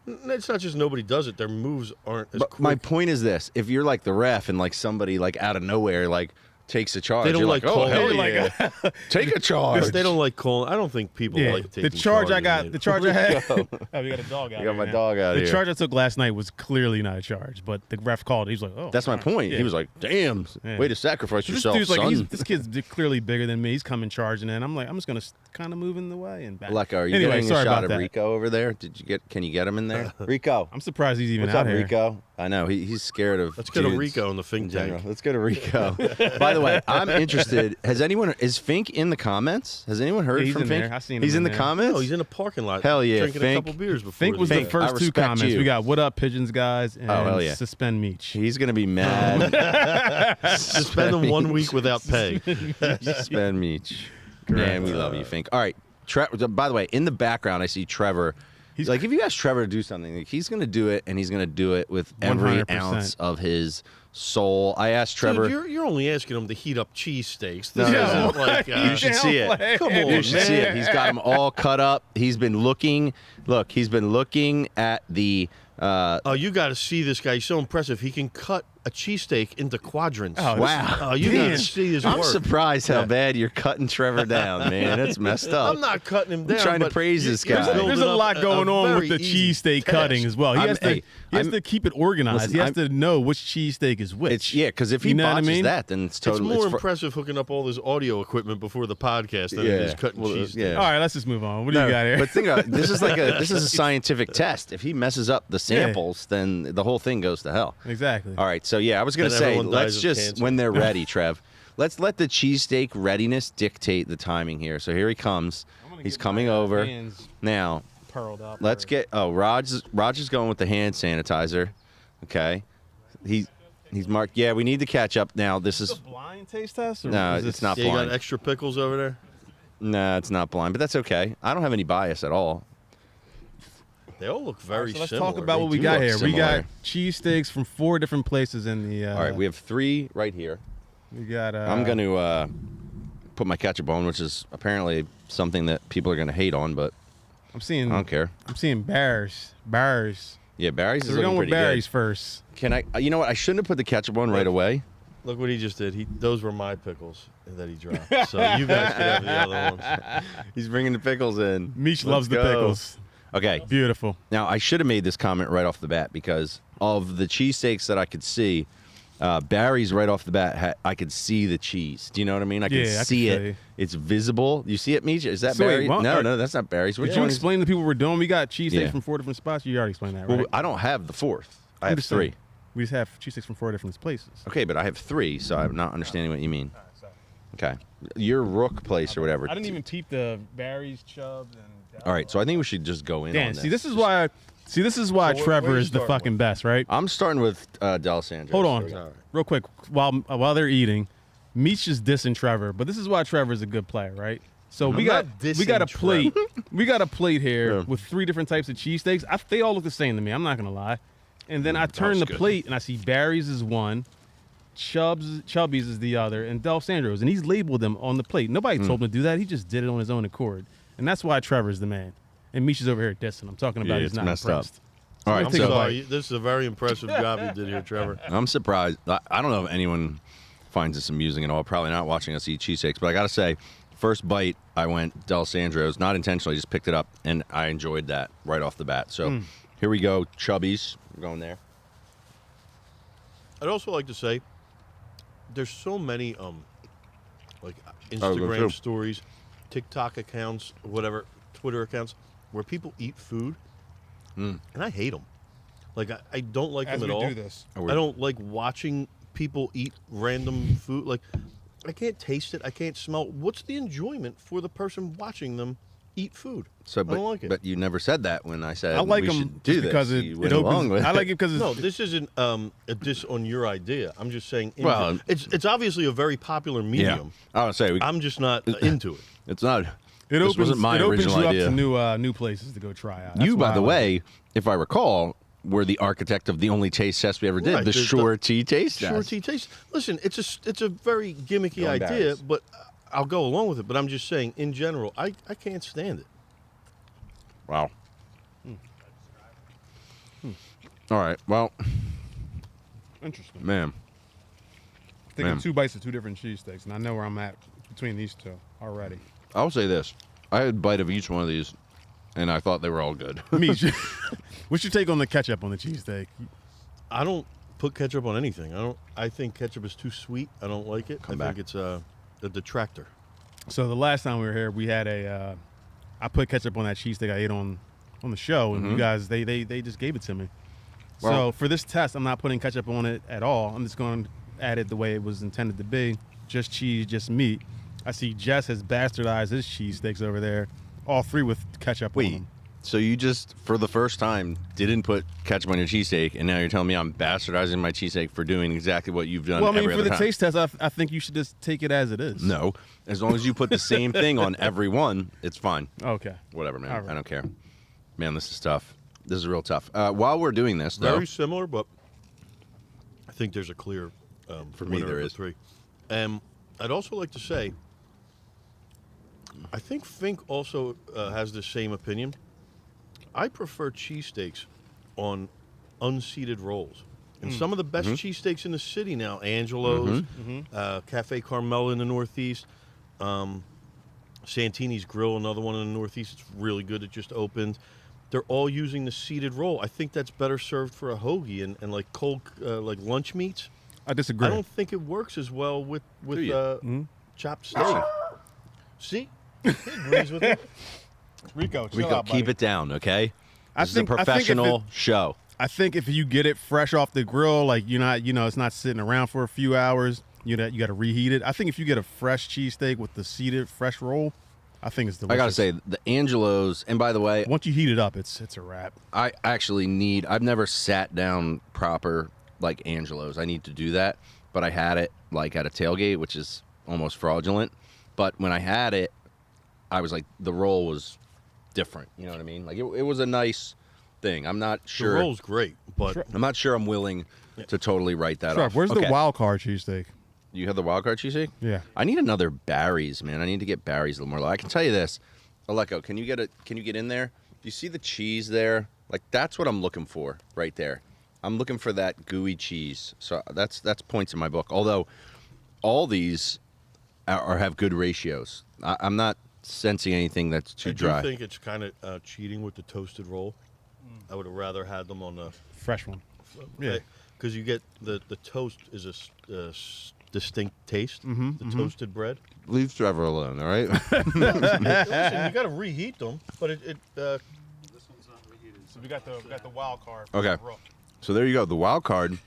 S3: it's not just nobody does it. Their moves aren't as quick.
S1: My point is this: if you're like the ref and somebody out of nowhere takes a charge,
S3: they don't
S1: like, oh, hell yeah, take a charge.
S3: They don't like calling. I don't think people like taking
S2: the charge I got.
S3: Later.
S2: The charge I had. Oh, we got a dog out.
S1: I got my dog out here.
S2: The charge I took last night was clearly not a charge, but the ref called it. He was like, "Oh,
S1: that's my point." Yeah. He was like, "Damn, way to sacrifice yourself,
S2: this dude's
S1: son."
S2: This kid's clearly bigger than me. He's coming charging in. I'm like, I'm just gonna kind of move in the way and back.
S1: Are you getting a shot of Rico over there? Can you get him in there, Rico?
S2: I'm surprised he's even
S1: What's
S2: out
S1: up,
S2: here.
S1: Rico? I know he's scared of.
S3: Let's go to Rico in the Fink tank.
S1: Let's go to Rico. By the way, I'm interested. Is Fink in the comments? Has anyone heard from Fink?
S2: I've seen him.
S1: He's in the comments.
S3: No, he's in a parking lot.
S1: Hell yeah,
S3: drinking
S1: Fink.
S3: a couple beers before.
S2: Fink was the first two comments. We got "What up, Pigeons guys?" and "Suspend Meech."
S1: He's gonna be mad.
S3: Suspend him 1 week without pay.
S1: Suspend Meech. Man, we love you, Fink. All right. By the way, in the background, I see Trevor He's like, if you ask Trevor to do something, like, he's going to do it, and he's going to do it with every 100%. Ounce of his soul. I asked Trevor.
S3: Dude, you're only asking him to heat up cheesesteaks.
S1: No,
S3: isn't like
S1: you should see it.
S3: Come on,
S1: you should see it. He's got them all cut up. He's been looking. Look, he's been looking at the.
S3: You got to see this guy. He's so impressive. He can cut a cheesesteak into quadrants.
S1: Oh, wow.
S3: Oh, you got to see his work.
S1: I'm surprised how bad you're cutting Trevor down, man. That's messed up.
S3: I'm not cutting him down.
S1: I'm trying to praise this guy.
S2: There's a lot going on with the cheesesteak cutting as well. He has to keep it organized. He has to know which cheesesteak is which.
S1: Because if he botches that, then it's totally...
S3: It's more impressive hooking up all this audio equipment before the podcast than it is cutting cheesesteak.
S2: Yeah. All right, let's just move on. What do you got here?
S1: But think about it. This is a scientific test. If he messes up the samples, then the whole thing goes to hell.
S2: Exactly.
S1: All right, so I was going to say, let's just, when they're ready, Trev, let's let the cheesesteak readiness dictate the timing here. So here he comes. He's coming over. Now, let's get, Rodg is going with the hand sanitizer. Okay. He's marked, we need the ketchup. Now, this is...
S2: a blind taste test? Or
S1: no, it's not blind.
S3: You got extra pickles over there?
S1: No, it's not blind, but that's okay. I don't have any bias at all.
S3: They all look very
S2: let's
S3: similar.
S2: talk about what we got here. We got cheesesteaks from 4 different places in the...
S1: all right, we have 3 right here.
S2: We got...
S1: I'm going to put my ketchup on, which is apparently something that people are going to hate on, but
S2: I don't care. I'm seeing Barry's.
S1: Yeah, Barry's is looking pretty good.
S2: We're going with Barry's first.
S1: Can I... You know what? I shouldn't have put the ketchup on right away.
S3: Look what he just did. Those were my pickles that he dropped. So you guys can have the other ones.
S1: He's bringing the pickles in.
S2: Meech loves the pickles.
S1: Okay.
S2: Beautiful.
S1: Now, I should have made this comment right off the bat because of the cheesesteaks that I could see, Barry's right off the bat, I could see the cheese. Do you know what I mean? I could see it. It's visible. You see it, Meech? Is that Barry? No, that's not Barry's.
S2: Did you explain to people what we're doing? We got cheesesteaks from 4 different spots. You already explained that, right?
S1: Well, I don't have the 4th. I have 3.
S2: We just have cheesesteaks from 4 different places.
S1: Okay, but I have 3, so I'm not understanding what you mean. Okay. Your Rook place or whatever.
S2: I didn't even peep the Barry's, Chubbs, and...
S1: All right, so I think we should just go in on this.
S2: This is why Trevor is the fucking best, right?
S1: I'm starting with D'Alessandro.
S2: Hold on, real quick. While they're eating, Meech is dissing Trevor, but this is why Trevor's a good player, right? So we got a plate. We got a plate here with 3 different types of cheesesteaks. They all look the same to me. I'm not gonna lie. And then I turn the plate and I see Barry's is one, Chubby's is the other, and D'Alessandro's, and he's labeled them on the plate. Nobody told him to do that. He just did it on his own accord. And that's why Trevor's the man. And Meech is over here dissing. I'm talking about he's not
S1: messed
S2: impressed.
S1: Up. All right,
S3: I'm sorry. This is a very impressive job you did here, Trevor.
S1: I'm surprised. I don't know if anyone finds this amusing at all. Probably not watching us eat cheesesteaks. But I got to say, first bite, I went D'Alessandro's. Not intentionally, just picked it up. And I enjoyed that right off the bat. So here we go. Chubby's. We're going there.
S3: I'd also like to say, there's so many like Instagram stories, TikTok accounts, whatever, Twitter accounts, where people eat food, and I hate them. Like, I don't like them at all. I don't like watching people eat random food. Like, I can't taste it. I can't smell it. What's the enjoyment for the person watching them eat food?
S1: So,
S3: I don't like it.
S1: But you never said that when I said
S2: I like
S1: we
S2: them
S1: should do
S2: because
S1: this.
S2: it opens. I like it because
S3: no, this isn't a diss on your idea. I'm just saying. It's obviously a very popular medium.
S1: Yeah. I would say
S3: I'm just not into it.
S1: It's not.
S2: It
S1: wasn't my original idea.
S2: It opens you up to new places to go try out.
S1: You, by the way, if I recall, were the architect of the only taste test we ever did, the Sure Tea Taste Test.
S3: Sure Tea Taste. Listen, it's a very gimmicky idea, but I'll go along with it. But I'm just saying, in general, I can't stand it.
S1: Wow. All right. Well.
S2: Interesting.
S1: Man.
S2: Taking 2 bites of 2 different cheesesteaks, and I know where I'm at between these 2 already.
S1: I'll say this. I had a bite of each one of these, and I thought they were all good.
S2: Meech, what's your take on the ketchup on the cheesesteak?
S3: I don't put ketchup on anything. I think ketchup is too sweet. I don't like it. I think it's a detractor.
S2: So the last time we were here, we had I put ketchup on that cheesesteak I ate on the show, and you guys, they just gave it to me. So for this test, I'm not putting ketchup on it at all. I'm just going to add it the way it was intended to be. Just cheese, just meat. I see Jess has bastardized his cheesesteaks over there, all 3 with ketchup on them.
S1: So you just, for the first time, didn't put ketchup on your cheesesteak, and now you're telling me I'm bastardizing my cheesesteak for doing exactly what you've done every other time.
S2: Well, I mean, for the taste test, I think you should just take it as it is.
S1: No. As long as you put the same thing on every one, it's fine.
S2: Okay.
S1: Whatever, man.
S2: Right.
S1: I don't care. Man, this is tough. This is real tough. While we're doing this, though,
S3: very similar, but I think there's a clear
S1: for me there is
S3: 3. I'd also like to say, I think Fink also has the same opinion. I prefer cheesesteaks on unseated rolls. And some of the best cheesesteaks in the city now, Angelo's, Cafe Carmel in the Northeast, Santini's Grill, another one in the Northeast. It's really good. It just opened. They're all using the seated roll. I think that's better served for a hoagie and like cold like lunch meats.
S2: I disagree.
S3: I don't think it works as well with chopped steak. See? He agrees with me.
S2: Rico,
S1: keep it down, okay? This is a professional show.
S2: I think if you get it fresh off the grill, like it's not sitting around for a few hours. You got to reheat it. I think if you get a fresh cheesesteak with the seeded fresh roll, I think it's delicious.
S1: I gotta say, the Angelo's, and by the way,
S2: once you heat it up, it's a wrap.
S1: I actually I've never sat down proper like Angelo's. I need to do that, but I had it like at a tailgate, which is almost fraudulent. But when I had it, I was like, the roll was different. You know what I mean? Like it was a nice thing. I'm not sure.
S3: The roll's great, but
S1: I'm not sure I'm willing to totally write that off.
S2: Where's the wild card cheesesteak?
S1: You have the wild card cheesesteak?
S2: Yeah.
S1: I need another Barry's, man. I need to get Barry's a little more. I can tell you this, Aleko, can you get in there? Do you see the cheese there? Like that's what I'm looking for right there. I'm looking for that gooey cheese. So that's points in my book. Although all these have good ratios. I'm not sensing anything that's too dry.
S3: I do think it's kind of cheating with the toasted roll. I would have rather had them on the
S2: fresh one. Yeah.
S3: Because you get the toast is a distinct taste, the toasted bread.
S1: Leave Trevor alone, all right?
S3: Listen, you got to reheat them, but this one's
S2: not reheated. So we got the wild card.
S1: Okay. So there you go, the wild card.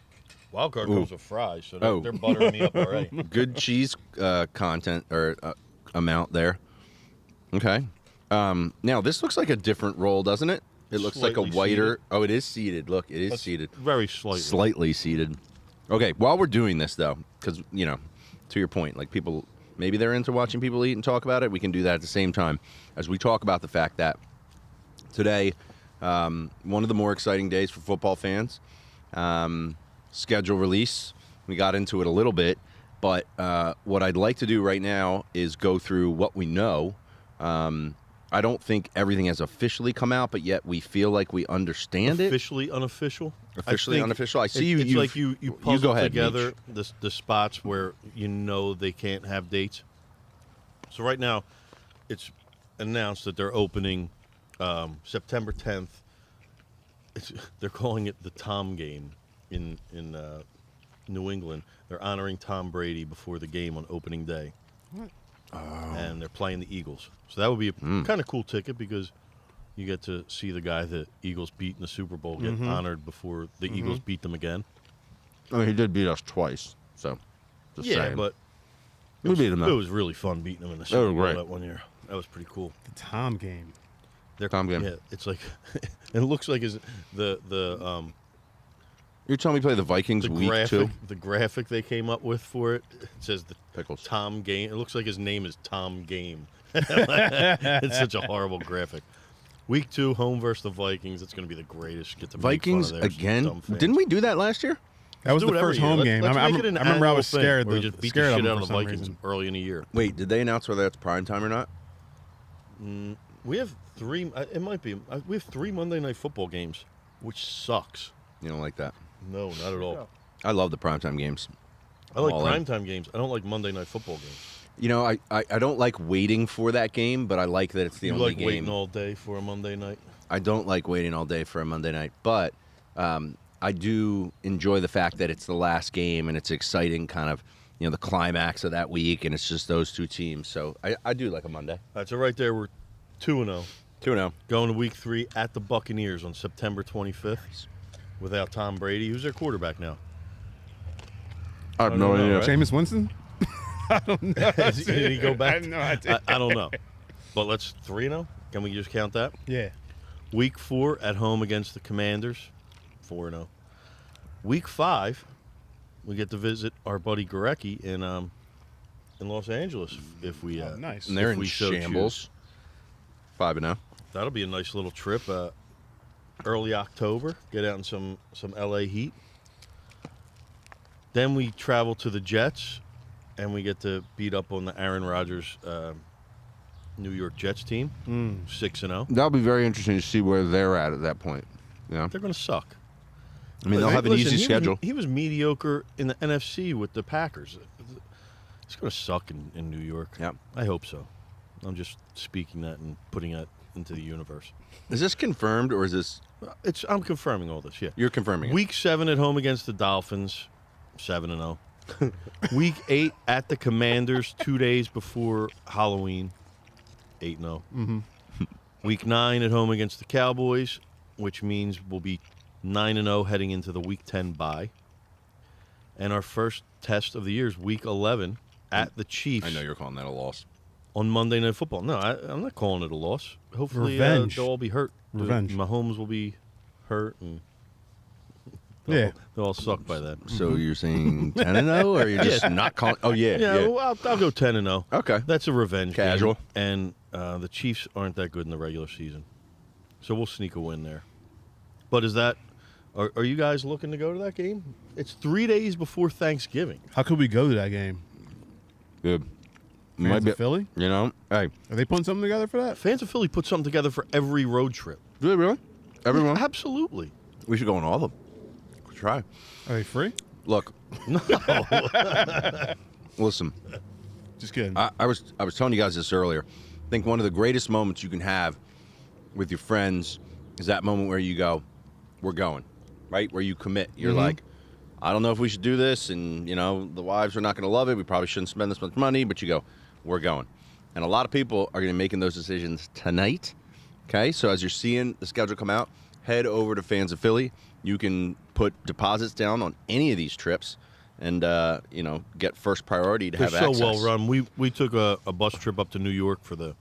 S3: Wild card comes with fries, so they're buttering me up already.
S1: Good cheese content or amount there. Okay. Now this looks like a different roll, doesn't it? It looks like a whiter.
S3: Seeded.
S1: Oh, it is seeded. Look, it is seeded.
S3: Very slightly.
S1: Slightly seeded. Okay, while we're doing this, though, because, to your point, like people, maybe they're into watching people eat and talk about it. We can do that at the same time as we talk about the fact that today, one of the more exciting days for football fans, schedule release. We got into it a little bit, but what I'd like to do right now is go through what we know. I don't think everything has officially come out, but yet we feel like we understand it.
S3: Officially unofficial?
S1: Officially unofficial? I see you.
S3: It's like you puzzle together
S1: Meech.
S3: the spots where they can't have dates. So right now, it's announced that they're opening September 10th. They're calling it the Tom game in New England. They're honoring Tom Brady before the game on opening day.
S2: What?
S3: And they're playing the Eagles. So that would be a kind of cool ticket because you get to see the guy the Eagles beat in the Super Bowl get honored before the Eagles beat them again.
S1: I mean, he did beat us twice, so just saying.
S3: But
S1: we beat him.
S3: It was really fun beating them in the Super Bowl that one year. That was pretty cool.
S2: The Tom game.
S1: Tom game.
S3: Yeah, it's like it looks like
S1: You're telling me play the Vikings week 2?
S3: The graphic they came up with for it says the
S1: Pickles.
S3: Tom Game. It looks like his name is Tom Game. It's such a horrible graphic. Week 2, home versus the Vikings. It's going to be the greatest. Get to
S1: Vikings again? Didn't we do that last year?
S2: That was the first home game. I remember I was scared.
S3: We just beat the shit out of the Vikings early in the year.
S1: Wait, did they announce whether that's prime time or not?
S3: We have 3. It might be. We have 3 Monday Night Football games, which sucks.
S1: You don't like that?
S3: No, not at all.
S1: I love the primetime games.
S3: I like primetime games. I don't like Monday Night Football games.
S1: I don't like waiting for that game, but I like that it's the only game.
S3: You like waiting all day for a Monday night?
S1: I don't like waiting all day for a Monday night, but I do enjoy the fact that it's the last game and it's exciting, kind of, the climax of that week, and it's just those two teams. So I do like a Monday.
S3: All right, so right there we're 2-0.
S1: 2-0.
S3: Going to week 3 at the Buccaneers on September 25th. Without Tom Brady. Who's their quarterback now?
S1: I have no idea.
S2: Right? Jameis Winston? I don't know.
S3: Did he go back?
S2: I have no idea.
S3: I don't know. But let's 3-0. Can we just count that?
S2: Yeah.
S3: Week 4 at home against the Commanders. 4-0. Week 5, we get to visit our buddy Gorecki in Los Angeles if we
S2: nice.
S1: And they're in shambles. 5-0.
S3: That'll be a nice little trip. Early October, get out in some LA heat. Then we travel to the Jets, and we get to beat up on the Aaron Rodgers New York Jets team, 6-0.
S1: That'll be very interesting to see where they're at that point. Yeah,
S3: they're going to suck.
S1: I mean, they'll have an easy schedule.
S3: He was mediocre in the NFC with the Packers. It's going to suck in New York.
S1: Yeah,
S3: I hope so. I'm just speaking that and putting that into the universe.
S1: Is this confirmed or is this?
S3: I'm confirming all this. Yeah,
S1: You're confirming it.
S3: Week 7 at home against the Dolphins, 7-0. Week 8 at the Commanders, 2 days before Halloween, 8-0.
S2: Mm-hmm.
S3: Week 9 at home against the Cowboys, which means we'll be 9-0 heading into the Week 10 bye. And our first test of the year is Week 11 at the Chiefs.
S1: I know you're calling that a loss.
S3: On Monday Night Football. No, I'm not calling it a loss. Hopefully
S2: Revenge.
S3: They'll all be hurt.
S2: Revenge.
S3: Mahomes will be hurt, and
S2: they'll
S3: all suck by then.
S1: So you're saying 10-0, or you're just not calling? Oh yeah, yeah.
S3: Well, I'll go 10-0.
S1: Okay,
S3: that's a revenge
S1: casual.
S3: Game. And the Chiefs aren't that good in the regular season, so we'll sneak a win there. But is that? Are you guys looking to go to that game? It's 3 days before Thanksgiving.
S2: How could we go to that game?
S1: Good.
S2: Fans of Philly?
S1: You know, hey.
S2: Are they putting something together for that?
S3: Fans of Philly put something together for every road trip.
S1: Do they really? Everyone?
S3: Absolutely.
S1: We should go on all of them. Try.
S2: Are they free?
S1: Look.
S3: No.
S1: Listen.
S2: Just kidding.
S1: I was telling you guys this earlier. I think one of the greatest moments you can have with your friends is that moment where you go, we're going, right? Where you commit. You're like, I don't know if we should do this, and, the wives are not going to love it. We probably shouldn't spend this much money, but you go, we're going. And a lot of people are going to be making those decisions tonight, okay? So as you're seeing the schedule come out, head over to Fans of Philly. You can put deposits down on any of these trips and, get first priority to have access.
S3: They're so well run. We took a bus trip up to New York for the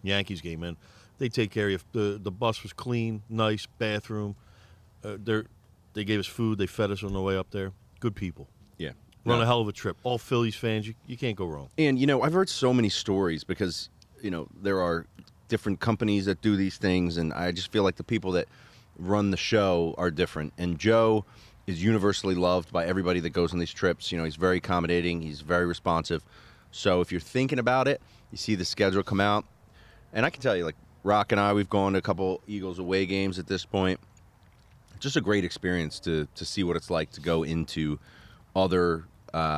S3: Yankees game, and they take care of you. The bus was clean, nice, bathroom. They gave us food. They fed us on the way up there. Good people.
S1: Yeah.
S3: Run a hell of a trip. All Phillies fans, you can't go wrong.
S1: And, I've heard so many stories because, there are different companies that do these things, and I just feel like the people that run the show are different. And Joe is universally loved by everybody that goes on these trips. He's very accommodating. He's very responsive. So if you're thinking about it, you see the schedule come out. And I can tell you, like, Rock and I, we've gone to a couple Eagles away games at this point. Just a great experience to see what it's like to go into other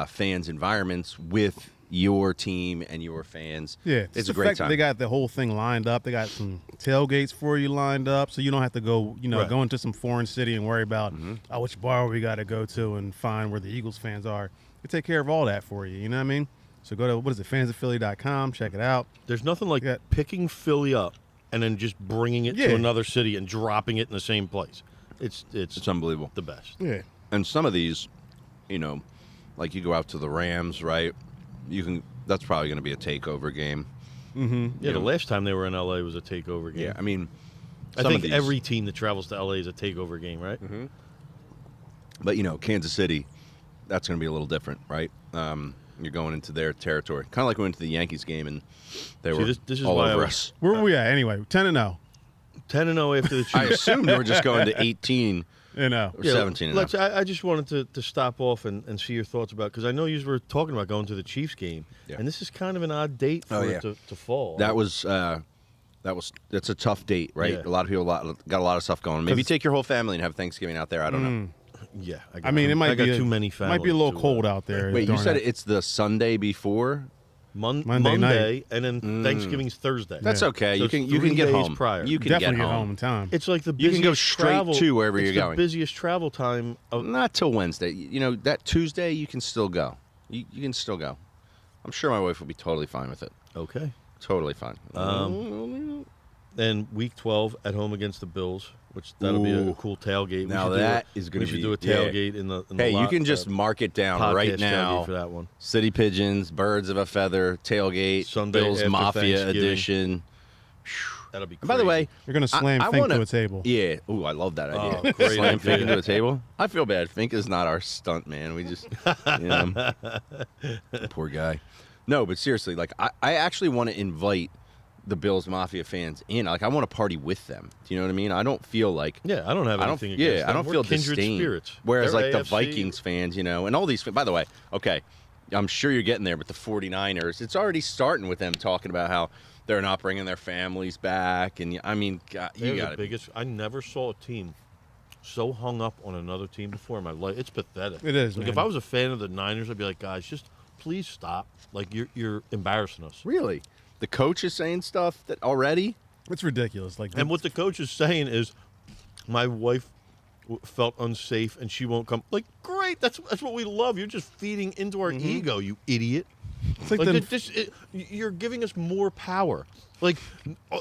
S1: fans' environments with your team and your fans.
S2: Yeah,
S1: it's a great time.
S2: They got the whole thing lined up. They got some tailgates for you lined up, so you don't have to go, go into some foreign city and worry about which bar we got to go to and find where the Eagles fans are. They take care of all that for you. You know what I mean? So go to fansofphilly.com, check it out.
S3: There's nothing like picking Philly up and then just bringing it to another city and dropping it in the same place. It's
S1: unbelievable.
S3: The best.
S2: Yeah.
S1: And some of these, like you go out to the Rams, right? That's probably going to be a takeover game.
S3: Mm-hmm. Yeah, the last time they were in LA was a takeover game.
S1: Yeah, I mean,
S3: I think every team that travels to LA is a takeover game, right?
S1: Mm-hmm. But Kansas City, that's going to be a little different, right? You're going into their territory, kind of like we went to the Yankees game and they were
S3: this is
S1: all
S3: why
S1: over us.
S2: Where were we at anyway? 10-0.
S3: 10-0 after the Chiefs.
S1: I assumed you were just going to 18.
S2: Or
S1: 17.
S3: I just wanted to stop off and see your thoughts about, because I know you were talking about going to the Chiefs game, and this is kind of an odd date for it to fall.
S1: That's a tough date, right?
S3: Yeah.
S1: A lot of people got a lot of stuff going. Maybe take your whole family and have Thanksgiving out there. I don't know.
S3: Yeah,
S2: I mean, it might be
S3: too many families.
S2: Might be a little cold out there.
S1: Wait, you said it's the Sunday before?
S3: Monday night, and then Thanksgiving's Thursday.
S1: That's okay.
S3: So
S1: you can get home
S3: prior.
S1: You can
S2: definitely
S1: get home
S2: in time.
S3: It's like the
S1: you
S3: busiest
S1: can go straight
S3: travel,
S1: to wherever you're going.
S3: It's the busiest travel time.
S1: Not till Wednesday. That Tuesday you can still go. You can still go. I'm sure my wife will be totally fine with it.
S3: Okay.
S1: Totally fine.
S3: And week 12 at home against the Bills, which that'll be a cool tailgate.
S1: Now that is going to be.
S3: We should do a tailgate in the.
S1: Hey, you can just mark it down right now
S3: for that one.
S1: City Pigeons, Birds of a Feather, tailgate,
S3: Sunday
S1: Bills Mafia edition.
S3: That'll be crazy.
S1: By the way,
S2: you're going to slam Fink to a table.
S1: Yeah. Ooh, I love that idea.
S3: Oh, great
S1: slam
S3: idea.
S1: Fink into a table. I feel bad. Fink is not our stunt man. We just, poor guy. No, but seriously, like I actually want to invite the Bills Mafia fans in. Like, I want to party with them. Do you know what I mean? I don't feel like
S3: I don't have anything against them.
S1: I don't
S3: We're
S1: feel
S3: kindred
S1: disdain.
S3: spirits.
S1: Whereas
S3: They're
S1: like the
S3: AFC.
S1: Vikings fans, and all these. By the way, okay, I'm sure you're getting there, but the 49ers, it's already starting with them talking about how they're not bringing their families back, and I mean, God, you got
S3: the biggest. I never saw a team so hung up on another team before in my life. It's pathetic.
S2: It is.
S3: Like
S2: man.
S3: if I was a fan of the Niners, I'd be like, guys, just please stop. Like you're embarrassing us.
S1: Really, the coach is saying stuff that already.
S2: It's ridiculous. Like,
S3: And what the coach is saying is, my wife felt unsafe and she won't come. Like, great, that's what we love. You're just feeding into our ego, you idiot.
S2: it's like
S3: You're giving us more power. Like,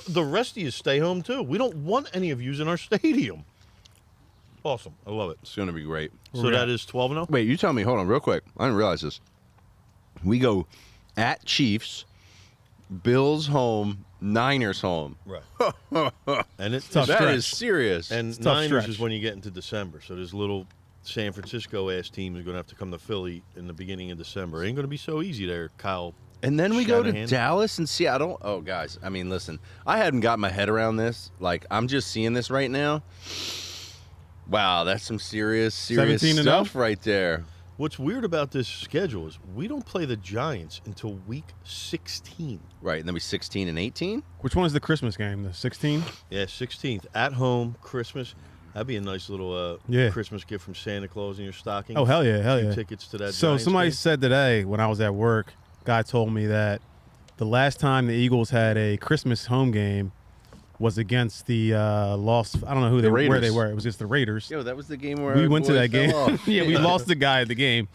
S3: the rest of you stay home too. We don't want any of yous in our stadium. Awesome, I love it.
S1: It's going to be great.
S3: So that is 12-0.
S1: Wait, you tell me. Hold on, real quick. I didn't realize this. We go at Chiefs, Bills home, Niners home.
S3: Right. And it's
S2: Tough
S1: That
S2: stretch.
S1: is serious.
S3: And
S2: tough
S3: Niners
S2: stretch.
S3: is when you get into December. So this little San Francisco-ass team is going to have to come to Philly in the beginning of December. It ain't going to be so easy there, Kyle.
S1: And then we go to
S3: Shanahan.
S1: Dallas and Seattle. Oh, guys, I mean, listen, I hadn't got my head around this. Like, I'm just seeing this right now. Wow, that's some serious
S2: 17-0?
S1: stuff right there.
S3: What's weird about this schedule is we don't play the Giants until week 16.
S1: Right, and then we 16 and 18.
S2: Which one is the Christmas game? The 16?
S3: Yeah, 16th. At home, Christmas. That'd be a nice little
S2: Yeah.
S3: Christmas gift from Santa Claus in your stocking.
S2: Oh, hell yeah, hell
S3: Few
S2: yeah.
S3: tickets to that
S2: So
S3: Giants
S2: somebody
S3: game.
S2: said today when I was at work, guy told me that the last time the Eagles had a Christmas home game was against the lost. I don't know where
S1: Raiders.
S2: they were. It was just the Raiders.
S1: Yo, that was the game where
S2: We
S1: our
S2: went to
S1: boys
S2: that game.
S1: fell off.
S2: Yeah, we lost the guy at the game.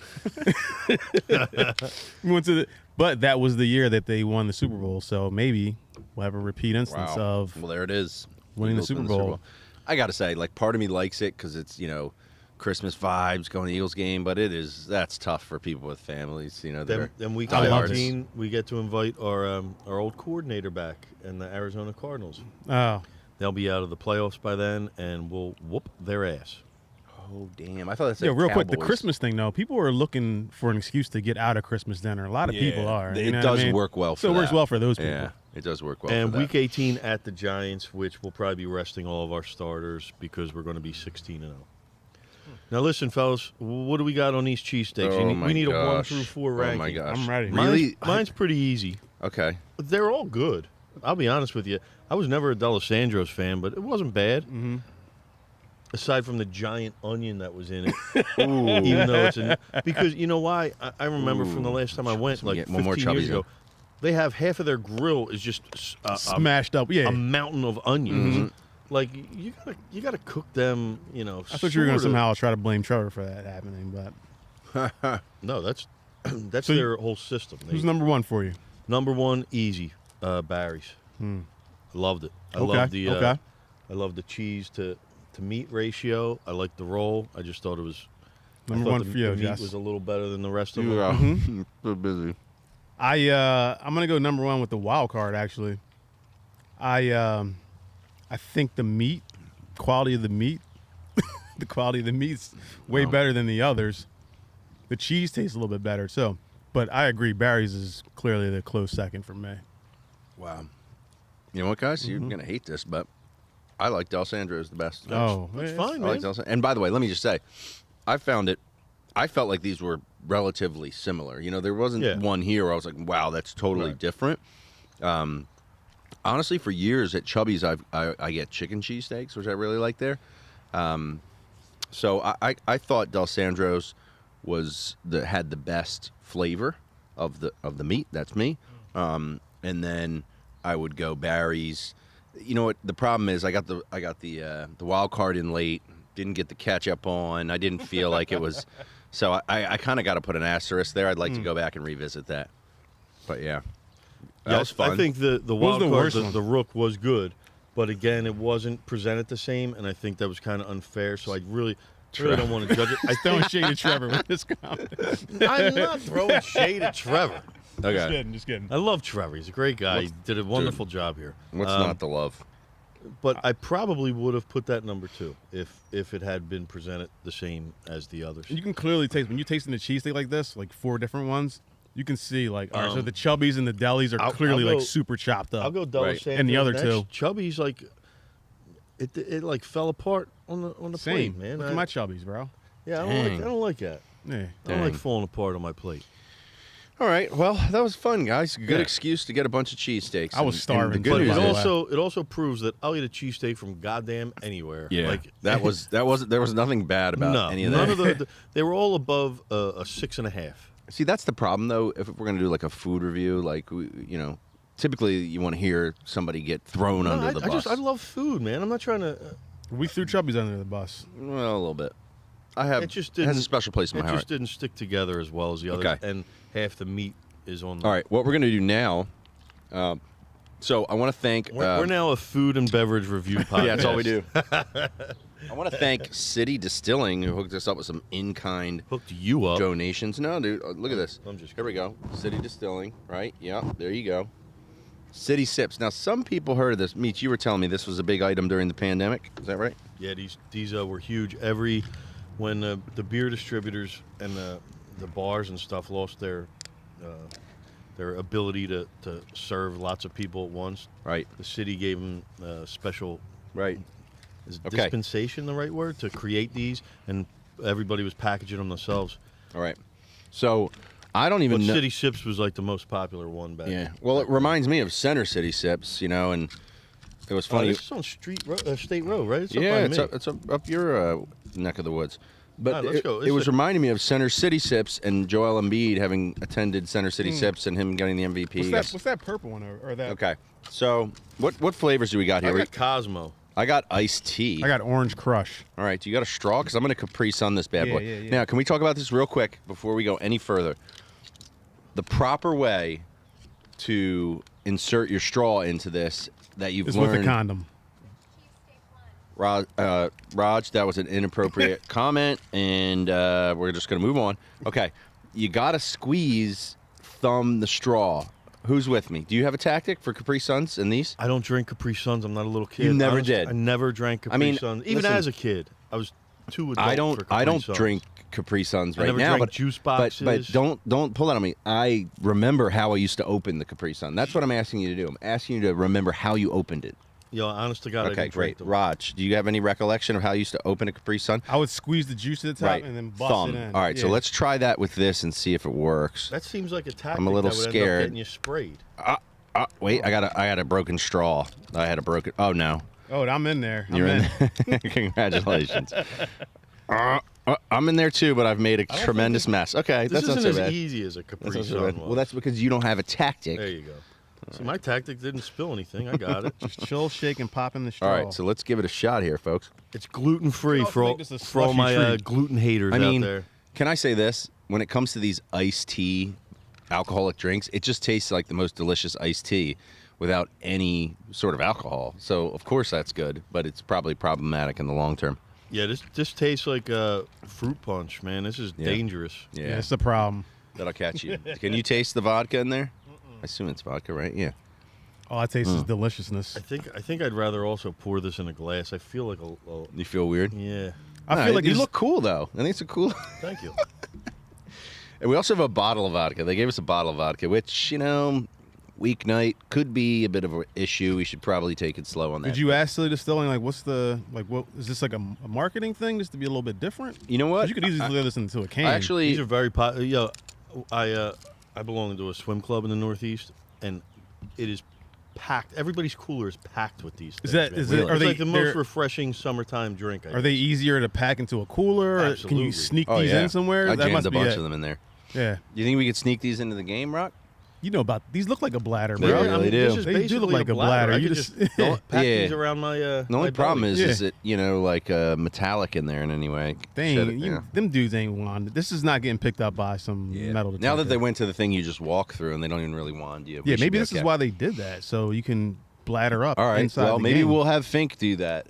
S2: We went to but that was the year that they won the Super Bowl. So maybe we'll have a repeat instance
S1: Wow.
S2: of
S1: Well, there it is.
S2: winning the
S1: Eagles
S2: Super
S1: win
S2: Bowl.
S1: I got to say, like, part of me likes it because it's, Christmas vibes going to the Eagles game, but that's tough for people with families,
S3: Then week
S2: I love
S3: 17, we get to invite our old coordinator back in the Arizona Cardinals.
S2: Oh,
S3: They'll be out of the playoffs by then, and we'll whoop their ass.
S1: Oh, damn. I thought that's
S2: yeah. Real quick, the
S1: Cowboys.
S2: Christmas thing though. People are looking for an excuse to get out of Christmas dinner. A lot of people are.
S1: It
S2: you know what
S1: does
S2: I mean?
S1: work well for
S2: So it works
S1: that.
S2: well for those people.
S1: Yeah, it does work well
S3: And
S1: for
S3: week
S1: that.
S3: 18 at the Giants, which we'll probably be resting all of our starters because we're going to be 16-0. Now listen, fellas, what do we got on these cheesesteaks?
S1: Oh,
S3: we need a 1
S1: gosh.
S3: through 4
S1: Oh,
S3: ranking.
S1: my gosh.
S2: I'm ready.
S1: Really?
S3: Mine's pretty easy.
S1: Okay.
S3: They're all good. I'll be honest with you. I was never a D'Alessandro's fan, but it wasn't bad.
S2: Mm-hmm.
S3: Aside from the giant onion that was in it, even though it's because you know why? I remember from the last time I went, like
S1: Get one more
S3: 15 years
S1: Chubbies
S3: ago,
S1: in.
S3: they have half of their grill is just
S2: Smashed up. Yeah.
S3: a mountain of onions.
S1: Mm-hmm.
S3: Like you gotta cook them.
S2: I thought you were going to
S3: sorta-
S2: somehow try to blame Trevor for that happening, but
S3: No, that's
S2: So
S3: their whole system.
S2: who's number one for you?
S3: Number one, easy, Barry's.
S2: Hmm.
S3: Loved it. I
S2: Okay,
S3: love the
S2: okay.
S3: I love the cheese to meat ratio. I like the roll. I just thought it was
S2: Number
S3: I thought
S2: one
S3: the,
S2: for you,
S3: the meat
S2: Jess.
S3: was a little better than the rest of
S1: You
S3: them.
S1: are so busy.
S2: I'm gonna go number one with the wild card. Actually, I think the meat, quality of the meat, the quality of the meat's way better than the others. The cheese tastes a little bit better, so. But I agree, Barry's is clearly the close second for me.
S1: Wow. You know what, guys? You're going to hate this, but I like D'Alessandro's the best.
S2: Oh,
S3: That's
S2: yeah.
S3: fine,
S1: I
S3: man.
S1: like D'Alessandro. And by the way, let me just say, I felt like these were relatively similar. There wasn't one here where I was like, wow, that's totally
S3: Right.
S1: different. Honestly, for years at Chubby's, I get chicken cheesesteaks, which I really like there. So I thought D'Alessandro's had the best flavor of the meat. That's me. And then I would go Barry's. You know what? The problem is I got the wild card in late. Didn't get the catch up on. I didn't feel like it was. So I kind of got to put an asterisk there. I'd like to go back and revisit that. But yeah, that was fun.
S3: I think the wild
S2: the
S3: card,
S2: worst
S3: the,
S2: one?
S3: the Rook was good, but again, it wasn't presented the same, and I think that was kind of unfair. So I really don't want to judge it.
S2: Throwing shade at Trevor with this comment.
S3: I'm not throwing shade at Trevor.
S1: Okay.
S2: Just kidding.
S3: I love Trevor. He's a great guy. He did a wonderful job here.
S1: What's not the love?
S3: But I probably would have put that number 2 if it had been presented the same as the others.
S2: You can clearly taste when you're tasting the cheesesteak like this, like 4 different ones. You can see, like, all right, so the Chubbies and the Delis are clearly, like, super chopped up.
S3: I'll go Della Santa.
S2: And the other
S3: next.
S2: two.
S3: Chubbies, like, it like, fell apart on the
S2: Same.
S3: plate, man.
S2: Look at my Chubbies, bro.
S3: Yeah, I don't like that.
S2: Yeah.
S3: I don't like falling apart on my plate.
S1: All right. Well, that was fun, guys. Good excuse to get a bunch of cheesesteaks.
S2: I was starving.
S1: But
S3: It also proves that I'll eat a cheesesteak from goddamn anywhere.
S1: Yeah.
S3: Like,
S1: there was nothing bad about any of that.
S3: None of they were all above a 6.5.
S1: See, that's the problem, though. If we're going to do like a food review, like typically you want to hear somebody get thrown under the bus.
S3: I love food, man. I'm not trying to.
S2: We threw Chubbies under the bus.
S1: Well, a little bit. It has a special place in my heart.
S3: It just didn't stick together as well as the others.
S1: Okay.
S3: And half the meat is on.
S1: All right, what we're going to do now. So I want to thank.
S3: We're now a food and beverage review podcast.
S1: Yeah, that's all we do. I want to thank City Distilling, who hooked us up with some in-kind
S3: hooked you up
S1: donations. No, dude, look at this.
S3: I'm just
S1: Here we go. City Distilling, right? Yeah, there you go. City Sips. Now, some people heard of this. Meech, you were telling me this was a big item during the pandemic. Is that right?
S3: Yeah, these were huge. When the beer distributors and the bars and stuff lost their ability to serve lots of people at once.
S1: Right.
S3: The city gave them special.
S1: Right.
S3: Is dispensation the right word to create these, and everybody was packaging them themselves.
S1: All right. So I don't even know.
S3: City Sips was like the most popular one back.
S1: Yeah. Well, it reminds me of Center City Sips, and it was funny.
S3: This is on State Road, right?
S1: It's up your neck of the woods. But
S3: let's go.
S1: It was reminding me of Center City Sips and Joel Embiid having attended Center City Sips and him getting the MVP.
S2: What's that purple one or that?
S1: Okay. So what flavors do we got here?
S3: I got Cosmo.
S1: I got iced tea.
S2: I got Orange Crush.
S1: All right. You got a straw? Because I'm going to Capri Sun this bad boy.
S2: Yeah.
S1: Now, can we talk about this real quick before we go any further? The proper way to insert your straw into this that you've learned.
S2: With a condom.
S1: Raj, that was an inappropriate comment, and we're just going to move on. Okay, you got to thumb the straw. Who's with me? Do you have a tactic for Capri Suns in these?
S3: I don't drink Capri Suns. I'm not a little kid.
S1: You never did.
S3: I never drank Capri Suns. Even as a kid, I was too adult for Capri
S1: I don't
S3: Suns.
S1: drink Capri Suns right
S3: I never
S1: now,
S3: drank juice boxes.
S1: But don't pull that on me. I remember how I used to open the Capri Sun. That's what I'm asking you to do. I'm asking you to remember how you opened it.
S3: Honest to God, I didn't
S1: great.
S3: drink them.
S1: Raj, do you have any recollection of how you used to open a Capri Sun?
S2: I would squeeze the juice at the top and then bust it in.
S1: All right, so let's try that with this and see if it works.
S3: That seems like a tactic.
S1: I'm a little
S3: that would
S1: scared.
S3: End up getting you sprayed.
S1: Wait, I got a broken straw. I had a broken. Oh no.
S2: Oh, I'm in there.
S1: You're in there. Congratulations. I'm in there too, but I've made a tremendous mess. Okay,
S3: this
S1: that's not
S3: isn't
S1: so bad.
S3: as easy as a Capri Sun was.
S1: Well, that's because you don't have a tactic.
S3: There you go. See, my tactic didn't spill anything. I got it.
S2: Just chill, shake, and pop in the straw.
S1: All right, so let's give it a shot here, folks.
S3: It's gluten-free for all my gluten haters out there.
S1: Can I say this? When it comes to these iced tea alcoholic drinks, it just tastes like the most delicious iced tea without any sort of alcohol. So, of course, that's good, but it's probably problematic in the long term.
S3: Yeah, this tastes like fruit punch, man. This is dangerous.
S2: Yeah, it's the problem.
S1: That'll catch you. Can you taste the vodka in there? I assume it's vodka, right? Yeah.
S2: All I taste is deliciousness.
S3: I think I'd rather also pour this in a glass. I feel like a
S1: You feel weird?
S3: yeah.
S2: I feel like
S1: you look cool though. I think it's a cool.
S3: Thank you.
S1: And we also have a bottle of vodka. They gave us a bottle of vodka, which weeknight could be a bit of an issue. We should probably take it slow on that.
S2: Did you ask City Distilling what is this like a marketing thing just to be a little bit different?
S1: You know what?
S2: You could easily throw this into a can.
S1: Actually,
S3: These are very popular. I belong to a swim club in the Northeast, and it is packed. Everybody's cooler is packed with these things. It's like the most refreshing summertime drink.
S2: Are they easier to pack into a cooler?
S3: Absolutely.
S2: Or can you sneak these in somewhere?
S1: I
S2: that
S1: jammed
S2: must
S1: a
S2: be
S1: bunch of them in there.
S2: Yeah.
S1: You think we could sneak these into the game, Rock?
S2: You know about these look like a bladder,
S1: They
S2: bro.
S1: really do.
S2: They do look like a bladder.
S3: I
S2: you
S3: could
S2: just
S3: pack these around my.
S1: The only problem is it like metallic in there in any way.
S2: Them dudes ain't wand. This is not getting picked up by some metal detector.
S1: Now that they went to the thing you just walk through and they don't even really wand you.
S2: Yeah, maybe this is why they did that, so you can bladder up.
S1: All right.
S2: Inside
S1: Well,
S2: the
S1: maybe
S2: game.
S1: we'll have Fink do that.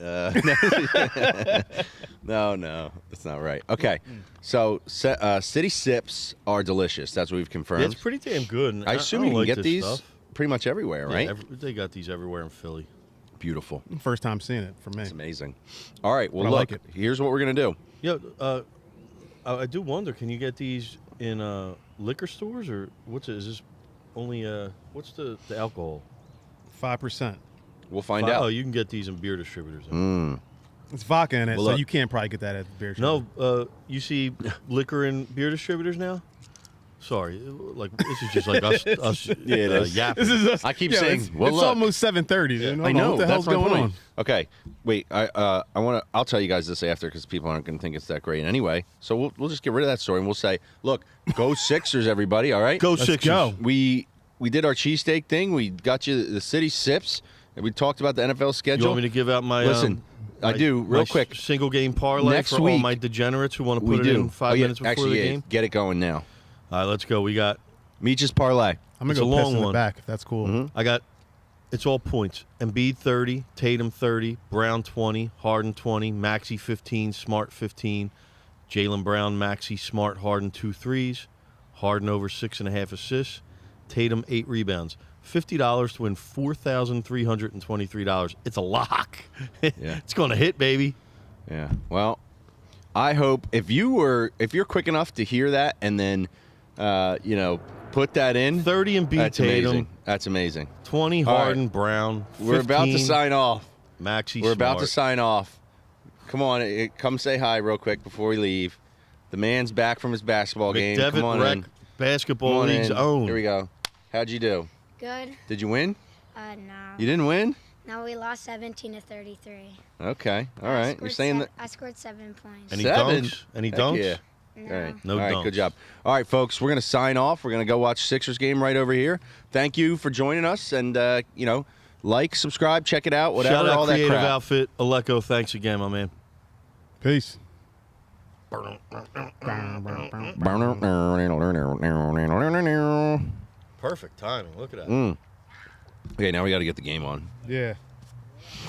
S1: No, that's not right. Okay, so City Sips are delicious. That's what we've confirmed.
S3: Yeah, it's pretty damn good. And
S1: I assume you can get these pretty much everywhere, right?
S3: They got these everywhere in Philly.
S1: Beautiful.
S2: First time seeing it for me.
S1: It's amazing. All right. Well,
S2: I
S1: look.
S2: like it.
S1: Here's what we're gonna do.
S3: Yeah, I do wonder. Can you get these in liquor stores, or what's it? Is this only what's the alcohol?
S2: 5%.
S1: We'll find out.
S3: Oh, you can get these in beer distributors.
S2: It's vodka in it,
S3: Well,
S2: so you can't probably get that at the beer shop.
S3: No, you see liquor in beer distributors now? Sorry, like this is just like us
S1: Yeah, it is.
S3: yapping.
S2: This is us.
S1: I keep saying,
S2: it's,
S1: well,
S2: it's
S1: look.
S2: almost 7:30. Dude.
S1: I know
S2: what the
S1: that's
S2: hell's
S1: my
S2: going
S1: point.
S2: on.
S1: Okay, wait. I want to. I'll tell you guys this after because people aren't going to think it's that great anyway. So we'll just get rid of that story and we'll say, look, go Sixers, everybody. All right,
S3: Go
S2: Let's
S3: Sixers.
S2: go.
S1: We did our cheesesteak thing. We got you the city sips, and we talked about the NFL schedule.
S3: You want me to give out my
S1: Listen, I do real quick.
S3: single game parlay
S1: Next
S3: for all
S1: week,
S3: my degenerates who want to
S1: We
S3: put it
S1: do
S3: in 5 minutes before
S1: actually,
S3: the game.
S1: Get it going now.
S3: All right, let's go. We got
S1: Meech's parlay.
S2: I'm
S3: It's
S2: gonna
S3: a
S2: go piss
S3: long
S2: in the
S3: one.
S2: back if that's cool.
S3: I got it's all points. Embiid 30, Tatum 30, Brown 20, Harden 20, Maxey 15, Smart 15, Jaylen Brown, Maxey, Smart, Harden 2 threes, Harden over 6.5 assists, Tatum 8 rebounds. $50 to win $4,323. It's a lock.
S1: Yeah.
S3: It's going to hit, baby.
S1: Yeah. Well, I hope if you're quick enough to hear that and then put that in
S3: 30 Embiid,
S1: that's
S3: Tatum,
S1: amazing. That's amazing.
S3: 20
S1: All right.
S3: Harden, Brown, 15,
S1: We're about to sign off.
S3: Maxey,
S1: We're about to
S3: Smart.
S1: sign off. Come on, come say hi real quick before we leave. The man's back from his basketball game. Come on
S3: Rec
S1: in.
S3: Basketball
S1: Come on
S3: League's
S1: in.
S3: own.
S1: Here we go. How'd you do?
S4: Good.
S1: Did you win?
S4: No.
S1: You didn't win?
S4: No, we lost 17 to 33.
S1: Okay. All right. You're saying that.
S4: I scored 7 points.
S3: Any
S1: 7?
S3: dunks? Any
S1: Heck
S3: dunks?
S1: Yeah.
S4: No.
S1: All right.
S3: No
S1: All right.
S3: dunks.
S1: Good job. All right, folks. We're going to sign off. We're going to go watch Sixers game right over here. Thank you for joining us. And, like, subscribe, check it out, whatever,
S3: Shout out
S1: all that
S3: Creative
S1: crap.
S3: Outfit. Aleko, thanks again, my man.
S2: Peace.
S3: Perfect timing. Look at that.
S1: Okay, now we got to get the game on.
S2: Yeah.